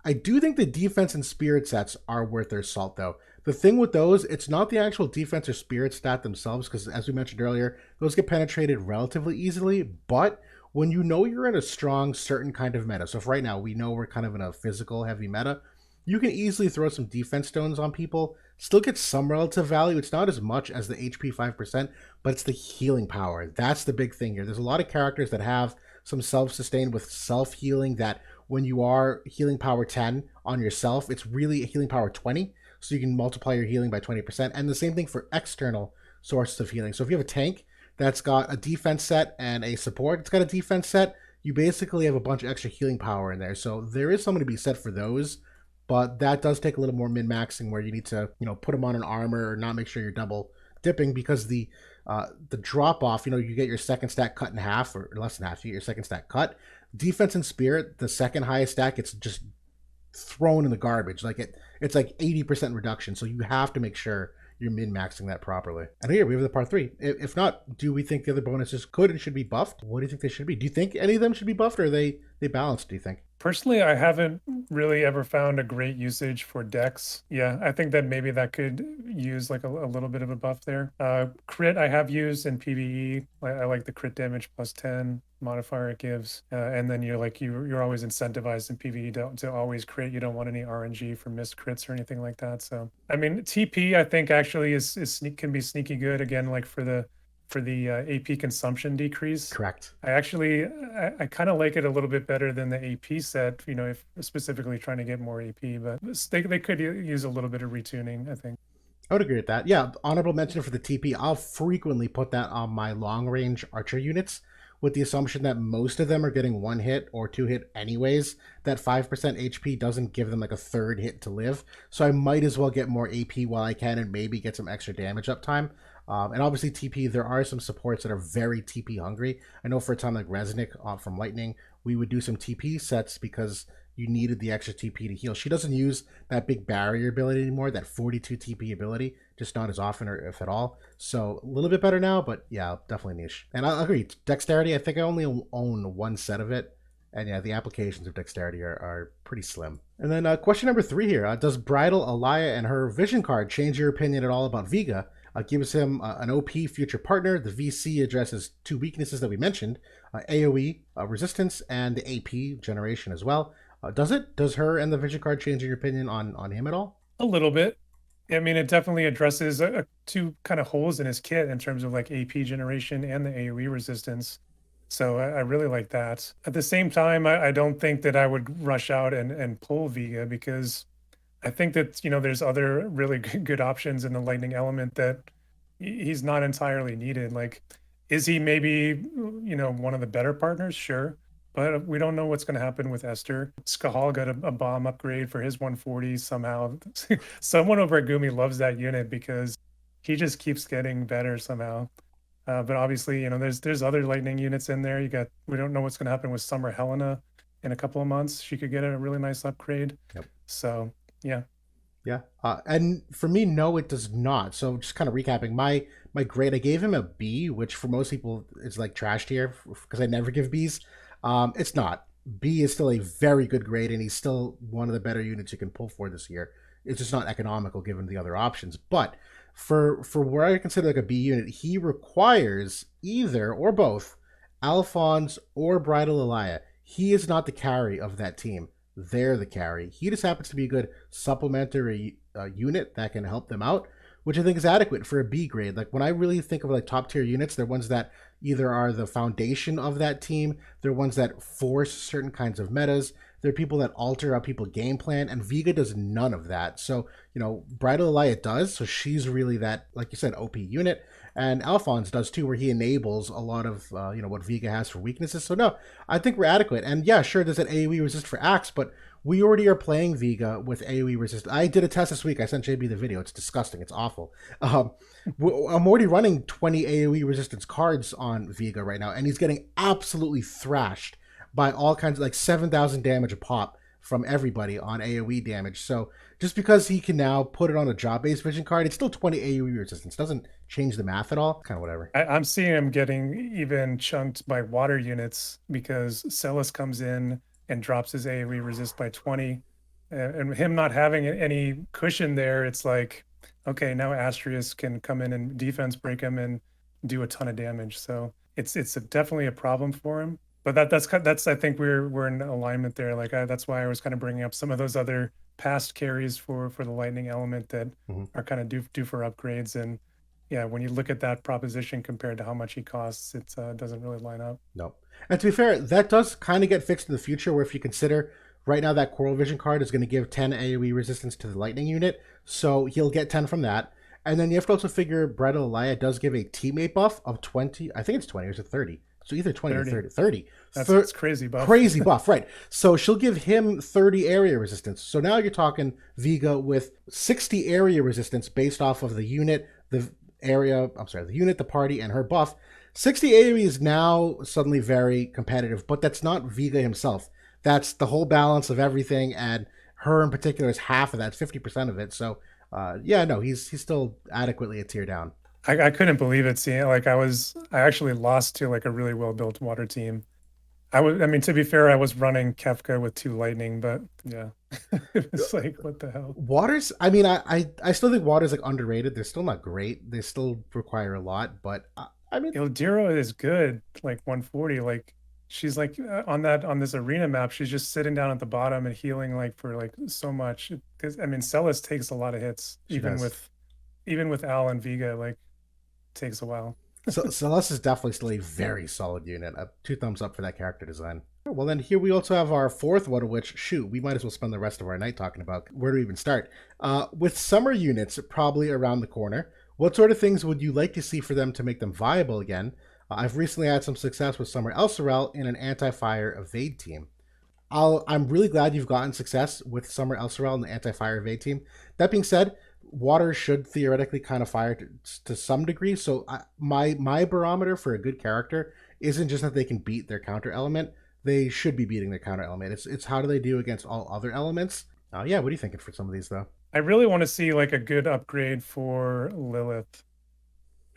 I do think the defense and spirit sets are worth their salt, though. The thing with those, it's not the actual defense or spirit stat themselves, because as we mentioned earlier, those get penetrated relatively easily. But when you know you're in a strong certain kind of meta, so if right now we know we're kind of in a physical heavy meta, you can easily throw some defense stones on people, still get some relative value. It's not as much as the HP 5%, but it's the healing power. That's the big thing here. There's a lot of characters that have some self-sustain with self-healing that when you are healing power 10 on yourself, it's really a healing power 20. So you can multiply your healing by 20%. And the same thing for external sources of healing. So if you have a tank that's got a defense set and a support, it's got a defense set, you basically have a bunch of extra healing power in there. So there is something to be said for those. But that does take a little more min-maxing where you need to, put them on an armor or not make sure you're double dipping because the drop off, you get your second stack cut in half or less than half, you get your second stack cut. Defense and spirit, the second highest stack, it's just thrown in the garbage. Like it's like 80% reduction. So you have to make sure you're min-maxing that properly. And here we have the part 3. If not, do we think the other bonuses could and should be buffed? What do you think they should be? Do you think any of them should be buffed or are they balanced, do you think? Personally, I haven't really ever found a great usage for Dex. Yeah, I think that maybe that could use like a little bit of a buff there. Crit I have used in PvE. I like the crit damage plus 10 modifier it gives. And then you're always incentivized in PvE to always crit. You don't want any RNG for missed crits or anything like that. So I mean TP I think actually can be sneaky good again, like for the AP consumption decrease. Correct. I kind of like it a little bit better than the AP set, if specifically trying to get more AP, but they could use a little bit of retuning, I think. I would agree with that. Yeah, honorable mention for the TP. I'll frequently put that on my long range archer units with the assumption that most of them are getting 1 hit or 2 hit anyways. That 5% HP doesn't give them like a third hit to live. So I might as well get more AP while I can and maybe get some extra damage uptime. And obviously TP, there are some supports that are very TP hungry. I know for a time like Resnick from Lightning, we would do some TP sets because you needed the extra TP to heal. She doesn't use that big barrier ability anymore, that 42 TP ability, just not as often or if at all. So a little bit better now, but yeah, definitely niche. And I agree, Dexterity, I think I only own 1 set of it. And yeah, the applications of Dexterity are pretty slim. And then question number 3 here. Does Bridal Alaya and her vision card change your opinion at all about Vega? Gives him an OP future partner. The VC addresses 2 weaknesses that we mentioned, AoE resistance and the AP generation as well. Does her and the vision card change your opinion on him at all? A little bit. I mean, it definitely addresses two kind of holes in his kit in terms of like AP generation and the AoE resistance. So I really like that. At the same time, I don't think that I would rush out and pull Vega because I think that, there's other really good options in the lightning element that he's not entirely needed. Like, is he maybe, one of the better partners? Sure. But we don't know what's going to happen with Esther. Skahal got a bomb upgrade for his 140 somehow. Someone over at Gumi loves that unit because he just keeps getting better somehow. But obviously, there's other lightning units in there. We don't know what's going to happen with Summer Helena in a couple of months. She could get a really nice upgrade. Yep. So yeah. Yeah. And for me, no, it does not. So just kind of recapping, my grade, I gave him a B, which for most people is like trash tier because I never give Bs. It's not. B is still a very good grade, and he's still one of the better units you can pull for this year. It's just not economical given the other options. But for where I consider like a B unit, he requires either or both Alphonse or Bridal Alaya. He is not the carry of that team. They're the carry. He just happens to be a good supplementary unit that can help them out, which I think is adequate for a B grade. Like when I really think of like top tier units, they're ones that either are the foundation of that team, they're ones that force certain kinds of metas, they're people that alter how people game plan, and Vega does none of that. So, Bridal Alaya does, so she's really that, like you said, OP unit. And Alphonse does too, where he enables a lot of what Vega has for weaknesses. So no, I think we're adequate. And yeah, sure, there's an AoE resist for Axe, but we already are playing Vega with AoE resist. I did a test this week. I sent JB the video. It's disgusting. It's awful. I'm already running 20 AoE resistance cards on Vega right now, and he's getting absolutely thrashed by all kinds of like 7,000 damage a pop from everybody on AoE damage. So just because he can now put it on a job-based vision card, it's still 20 AoE resistance. Doesn't change the math at all. Kind of whatever. I'm seeing him getting even chunked by water units because Celis comes in and drops his AoE resist by 20. And him not having any cushion there, it's like, okay, now Astrius can come in and defense break him and do a ton of damage. So it's definitely a problem for him. But that's I think we're in alignment there. Like that's why I was kind of bringing up some of those other past carries for the lightning element that are kind of due for upgrades. And yeah, when you look at that proposition compared to how much he costs, it doesn't really line up. No. And to be fair, that does kind of get fixed in the future, where if you consider right now that Coeurl Vision card is going to give 10 AoE resistance to the lightning unit, so he'll get 10 from that. And then you have to also figure Bridal Alaya does give a teammate buff of 20. I think it's 20 or is it 30? So either 20 or 30. 30. That's crazy buff. Crazy buff, right. So she'll give him 30 area resistance. So now you're talking Vega with 60 area resistance based off of the unit, the unit, the party, and her buff. 60 AoE is now suddenly very competitive, but that's not Vega himself. That's the whole balance of everything, and her in particular is half of that, 50% of it. So, he's still adequately a tier down. I couldn't believe it, seeing like I actually lost to like a really well built water team. I mean, to be fair, I was running Kefka with 2 lightning, but yeah, it's like, what the hell? Waters, I mean, I still think Waters like underrated. They're still not great. They still require a lot, but I mean, Ildira is good, like 140. Like she's like on this arena map, she's just sitting down at the bottom and healing like for like so much. Because I mean, Celis takes a lot of hits, even with Al and Vega. Like takes a while. So Celeste is definitely still a very solid unit. 2 thumbs up for that character design. Well, then here we also have our fourth one, which, shoot, we might as well spend the rest of our night talking about. Where do we even start? With summer units probably around the corner, what sort of things would you like to see for them to make them viable again? I've recently had some success with Summer Elsorel in an anti-fire evade team. I'm really glad you've gotten success with Summer Elsorel in the anti-fire evade team. That being said, water should theoretically kind of fire to some degree. So my barometer for a good character isn't just that they can beat their counter element. They should be beating their counter element. It's how do they do against all other elements. What are you thinking for some of these though? I really want to see like a good upgrade for Lilith.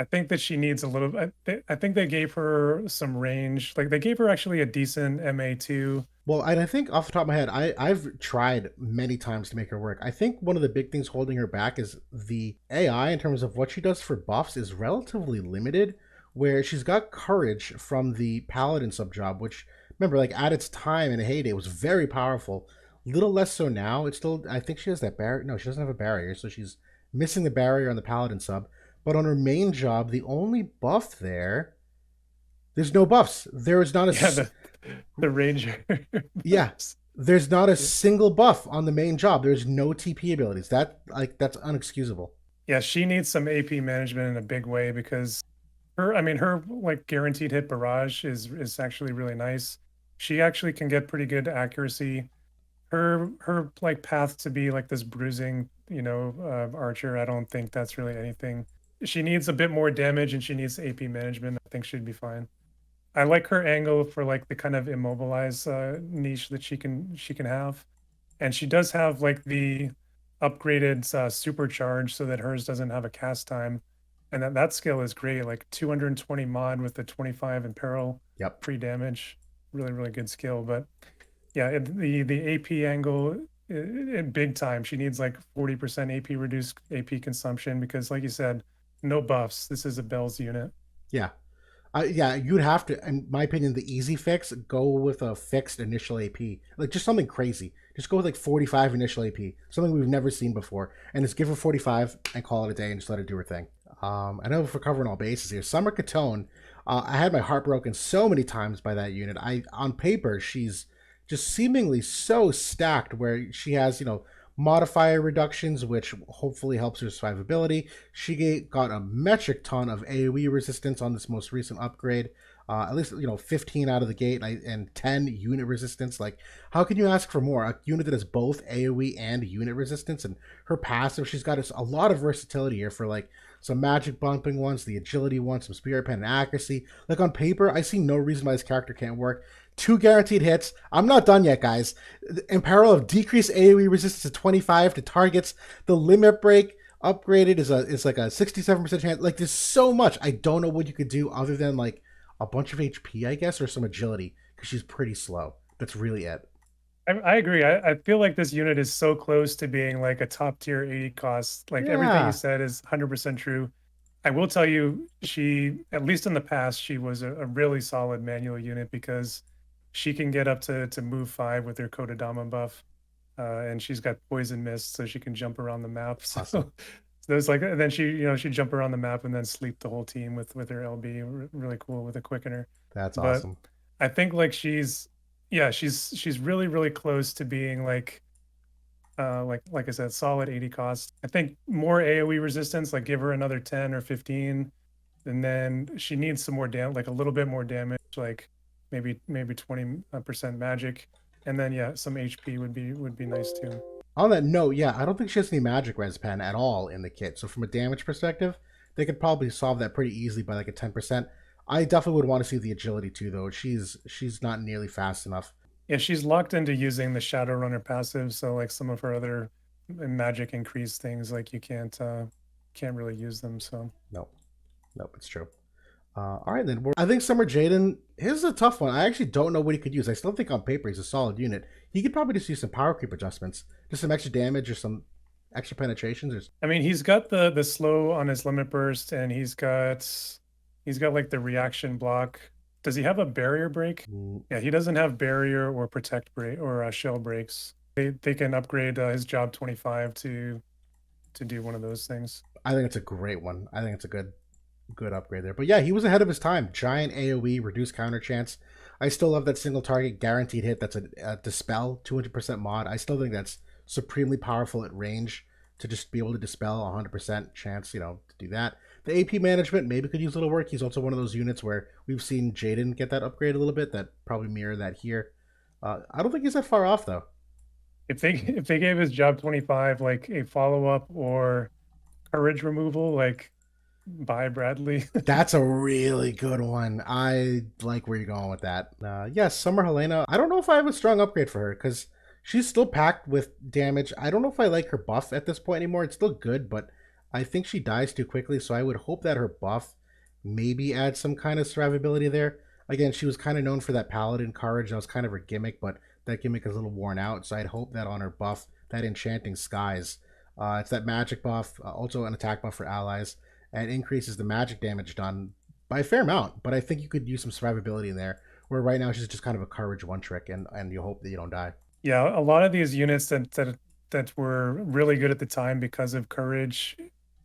I think that she needs a little. I think they gave her some range. Like they gave her actually a decent MA2. Well, and I think off the top of my head, I've tried many times to make her work. I think one of the big things holding her back is the AI in terms of what she does for buffs is relatively limited, where she's got courage from the paladin subjob, which remember, like at its time in a heyday was very powerful. Little less so now. It's still, I think she has that barrier. No, she doesn't have a barrier, so she's missing the barrier on the Paladin sub. But on her main job, the only buff there, there's no buffs. There is not a Yeah, the ranger. yeah, there's not a single buff on the main job. There's no TP abilities. That's unexcusable. Yeah, she needs some AP management in a big way because her like guaranteed hit barrage is actually really nice. She actually can get pretty good accuracy. Her like path to be like this bruising, archer, I don't think that's really anything. She needs a bit more damage and she needs AP management. I think she'd be fine. I like her angle for like the kind of immobilize niche that she can have, and she does have like the upgraded supercharge so that hers doesn't have a cast time, and that skill is great. Like 220 mod with the 25 imperil Yep. pre damage, really good skill. But yeah, the AP angle, big time. She needs like 40% AP reduced AP consumption because, like you said, no buffs. This is a Bell's unit. Yeah. Yeah, you'd have to, in my opinion, the easy fix, go with a fixed initial AP. Like, just something crazy. Just go with, like, 45 initial AP. Something we've never seen before. And just give her 45 and call it a day and just let her do her thing. I know if we're covering all bases here. Summer Catone, I had my heart broken so many times by that unit. On paper, she's just seemingly so stacked where she has, modifier reductions, which hopefully helps her survivability. She got a metric ton of AoE resistance on this most recent upgrade. At least 15 out of the gate and 10 unit resistance. Like, how can you ask for more? A unit that has both AoE and unit resistance, and her passive, she's got a lot of versatility here for like some magic bumping ones, the agility ones, some spirit pen and accuracy. Like on paper, I see no reason why this character can't work. 2 guaranteed hits. I'm not done yet, guys. In parallel of decreased AoE resistance to 25 to targets, the limit break upgraded is like a 67% chance. Like, there's so much. I don't know what you could do other than like a bunch of HP, I guess, or some agility, because she's pretty slow. That's really it. I agree. I feel like this unit is so close to being like a top tier 80 cost. Like everything you Yeah. said is 100% true. I will tell you, at least in the past, she was a really solid manual unit because she can get up to move 5 with her Kodadama buff. And she's got poison mist, so she can jump around the map. So, Awesome. so there's like, and then she'd jump around the map and then sleep the whole team with her LB. Really cool with a quickener. That's But awesome. I think like she's really close to being like I said, solid 80 cost. I think more AoE resistance, like give her another 10 or 15, and then she needs some more damage, like a little bit more damage, like maybe 20% magic, and then yeah, some HP would be nice too. On that note, yeah, I don't think she has any magic res pen at all in the kit. So from a damage perspective, they could probably solve that pretty easily by like a 10%. I definitely would want to see the agility too, though. She's not nearly fast enough. Yeah, she's locked into using the Shadowrunner passive, so like some of her other magic increase things, like you can't really use them. So No, no, it's true. All right, then. I think Summer Jaden, his is a tough one. I actually don't know what he could use. I still think on paper he's a solid unit. He could probably just use some power creep adjustments, just some extra damage or some extra penetrations. Or I mean, he's got the slow on his limit burst, and he's got like the reaction block. Does he have a barrier break? Yeah, he doesn't have barrier or protect break or shell breaks. They can upgrade his job 25 to do one of those things. I think it's a great one. I think it's a good upgrade there. But yeah, he was ahead of his time. Giant AoE, reduced counter chance. I still love that single target guaranteed hit. That's a dispel 200% mod. I still think that's supremely powerful at range to just be able to dispel 100% chance, to do that. The AP management maybe could use a little work. He's also one of those units where we've seen Jaden get that upgrade a little bit. That probably mirror that here. I don't think he's that far off though. If they gave his job 25 like a follow up or courage removal, like by Bradley. That's a really good one. I like where you're going with that. Yes, Summer Helena. I don't know if I have a strong upgrade for her because she's still packed with damage. I don't know if I like her buff at this point anymore. It's still good, but I think she dies too quickly. So I would hope that her buff maybe adds some kind of survivability there. Again, she was kind of known for that paladin courage. That was kind of her gimmick, but that gimmick is a little worn out. So I'd hope that on her buff, that enchanting skies, it's that magic buff, also an attack buff for allies, and increases the magic damage done by a fair amount. But I think you could use some survivability in there, where right now she's just kind of a courage one trick, and you hope that you don't die. Yeah, a lot of these units that were really good at the time because of courage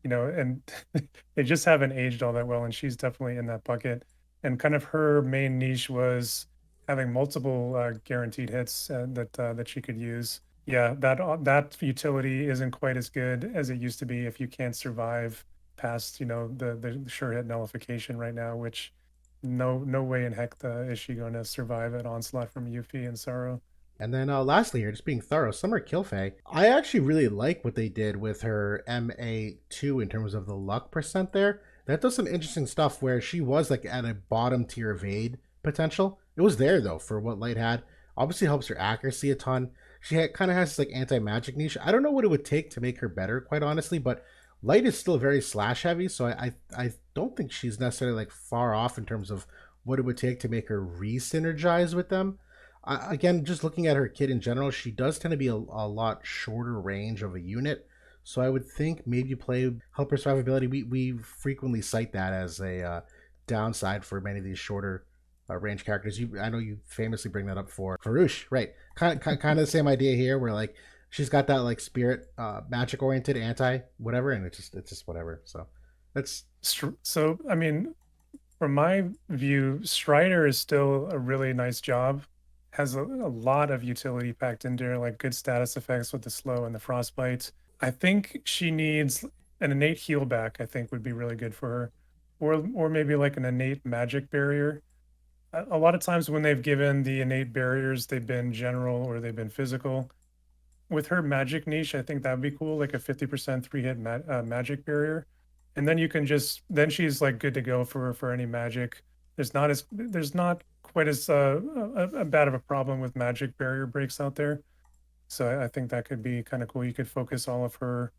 and they just haven't aged all that well. And she's definitely in that bucket. And kind of her main niche was having multiple guaranteed hits that she could use. Yeah, that utility isn't quite as good as it used to be if you can't survive past, the sure hit nullification right now, which no way in heck is she going to survive an onslaught from Yuffie and Sorrow. And then lastly here, just being thorough, Summer Kilphe. I actually really like what they did with her MA2 in terms of the luck percent there. That does some interesting stuff where she was like at a bottom tier evade potential. It was there though for what Light had. Obviously helps her accuracy a ton. Kind of has this like anti-magic niche. I don't know what it would take to make her better, quite honestly, but Light is still very slash heavy, so I don't think she's necessarily like far off in terms of what it would take to make her re-synergize with them. Again, just looking at her kit in general, she does tend to be a lot shorter range of a unit. So I would think maybe play helper survivability. We frequently cite that as a downside for many of these shorter range characters. I know you famously bring that up for Farouche, right? Kind of the same idea here, where like she's got that like spirit magic oriented anti whatever, and it's just whatever. So that's So I mean, from my view, Strider is still a really nice job. Has a lot of utility packed into her, like good status effects with the slow and the frostbite. I think she needs an innate heal back, I think would be really good for her. Or maybe like an innate magic barrier. A lot of times when they've given the innate barriers, they've been general or they've been physical. With her magic niche, I think that would be cool, like a 50% three-hit magic barrier. And then then she's like good to go for any magic. There's not quite as a bad of a problem with magic barrier breaks out there. So I think that could be kind of cool. You could focus all of her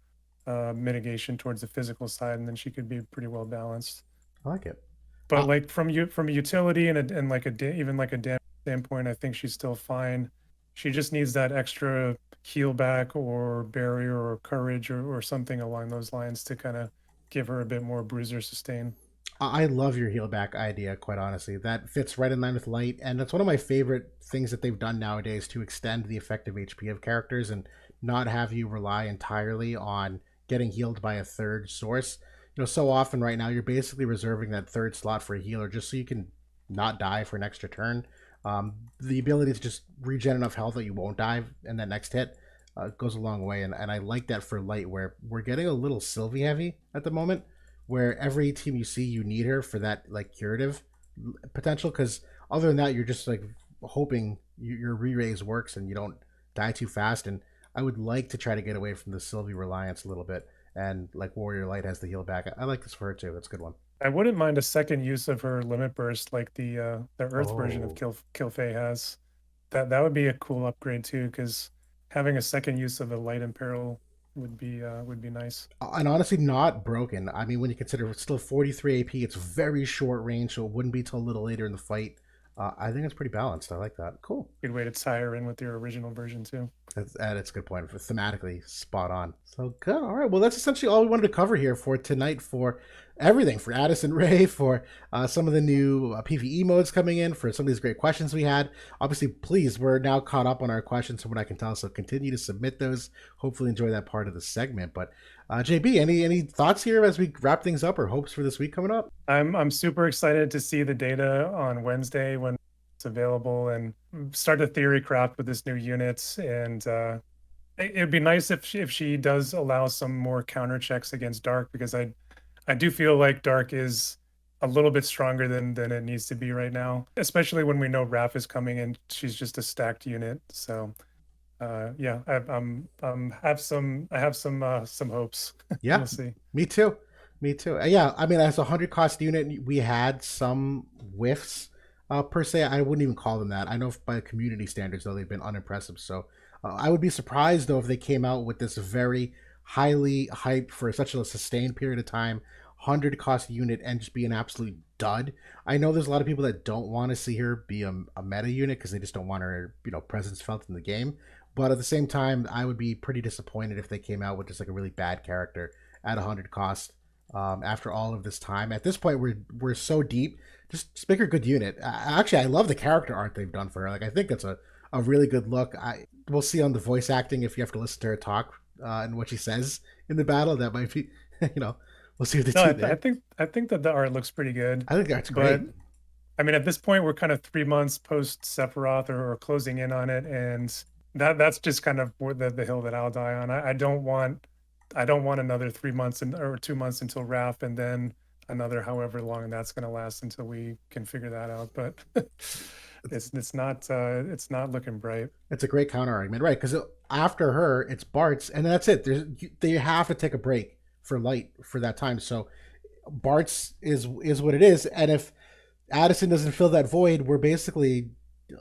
mitigation towards the physical side, and then she could be pretty well balanced. I like it. But like from a utility and like even like a damage standpoint, I think she's still fine. She just needs that extra heal back or barrier or courage or something along those lines to kind of give her a bit more bruiser sustain. I love your heal back idea, quite honestly. That fits right in line with Light, and that's one of my favorite things that they've done nowadays to extend the effective HP of characters and not have you rely entirely on getting healed by a third source. So often right now you're basically reserving that third slot for a healer just so you can not die for an extra turn. The ability to just regen enough health that you won't die in that next hit goes a long way, and I like that for Light, where we're getting a little Sylvie heavy at the moment, where every team you see, you need her for that like curative potential. Because other than that, you're just like hoping your re-raise works and you don't die too fast. And I would like to try to get away from the Sylvie reliance a little bit. And like Warrior Light has the heal back. I like this for her too. That's a good one. I wouldn't mind a second use of her limit burst, like the Earth version of Oh, Kilphe has. That would be a cool upgrade too, because having a second use of a light imperil would be nice. and honestly, not broken. I mean, when you consider it's still 43 AP, it's very short range, so it wouldn't be till a little later in the fight. I think it's pretty balanced. I like that. Cool. Good way to tie her in with your original version too. That's a good point. Thematically spot on. So good. All right. Well, that's essentially all we wanted to cover here for tonight for everything for Addison Rae, for some of the new PvE modes coming in, for some of these great questions we had. Obviously, please, we're now caught up on our questions from what I can tell, so continue to submit those. Hopefully, enjoy that part of the segment. But JB, any thoughts here as we wrap things up, or hopes for this week coming up? I'm super excited to see the data on Wednesday when it's available and start a theory craft with this new unit. And it'd be nice if she does allow some more counter checks against Dark, because I do feel like Dark is a little bit stronger than it needs to be right now, especially when we know Raph is coming and she's just a stacked unit. So yeah, I have some hopes. Yeah, We'll see. me too. Me too. Yeah, I mean, as a 100 cost unit, we had some whiffs per se. I wouldn't even call them that. I know by community standards, though, they've been unimpressive. So I would be surprised, though, if they came out with this very highly hyped for such a sustained period of time 100 cost unit and just be an absolute dud. I know there's a lot of people that don't want to see her be a meta unit because they just don't want her, presence felt in the game. But at the same time, I would be pretty disappointed if they came out with just like a really bad character at 100 cost after all of this time. At this point, we're so deep. Just make her a good unit. Actually, I love the character art they've done for her. Like, I think that's a really good look. We'll see on the voice acting if you have to listen to her talk and what she says in the battle. That might be, we'll see what they No, do I there. think that the art looks pretty good, I think that's but great. I mean, at this point, we're kind of 3 months post Sephiroth or closing in on it, and that's just kind of the hill that I'll die on. I don't want another 3 months or 2 months until RAF, and then another however long that's going to last until we can figure that out. But it's not looking bright. It's a great counter argument, right? Because after her, it's Bart's, and that's it. They have to take a break for light for that time. So Bart's is what it is, and if Addison doesn't fill that void, we're basically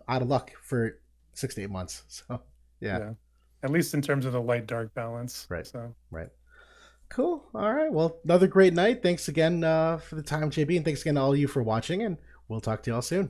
out of luck for 6 to 8 months. So yeah, At least in terms of the light dark balance. right, So right. Cool. All right. Well, another great night. Thanks again for the time, JB, and thanks again to all of you for watching. And we'll talk to you all soon.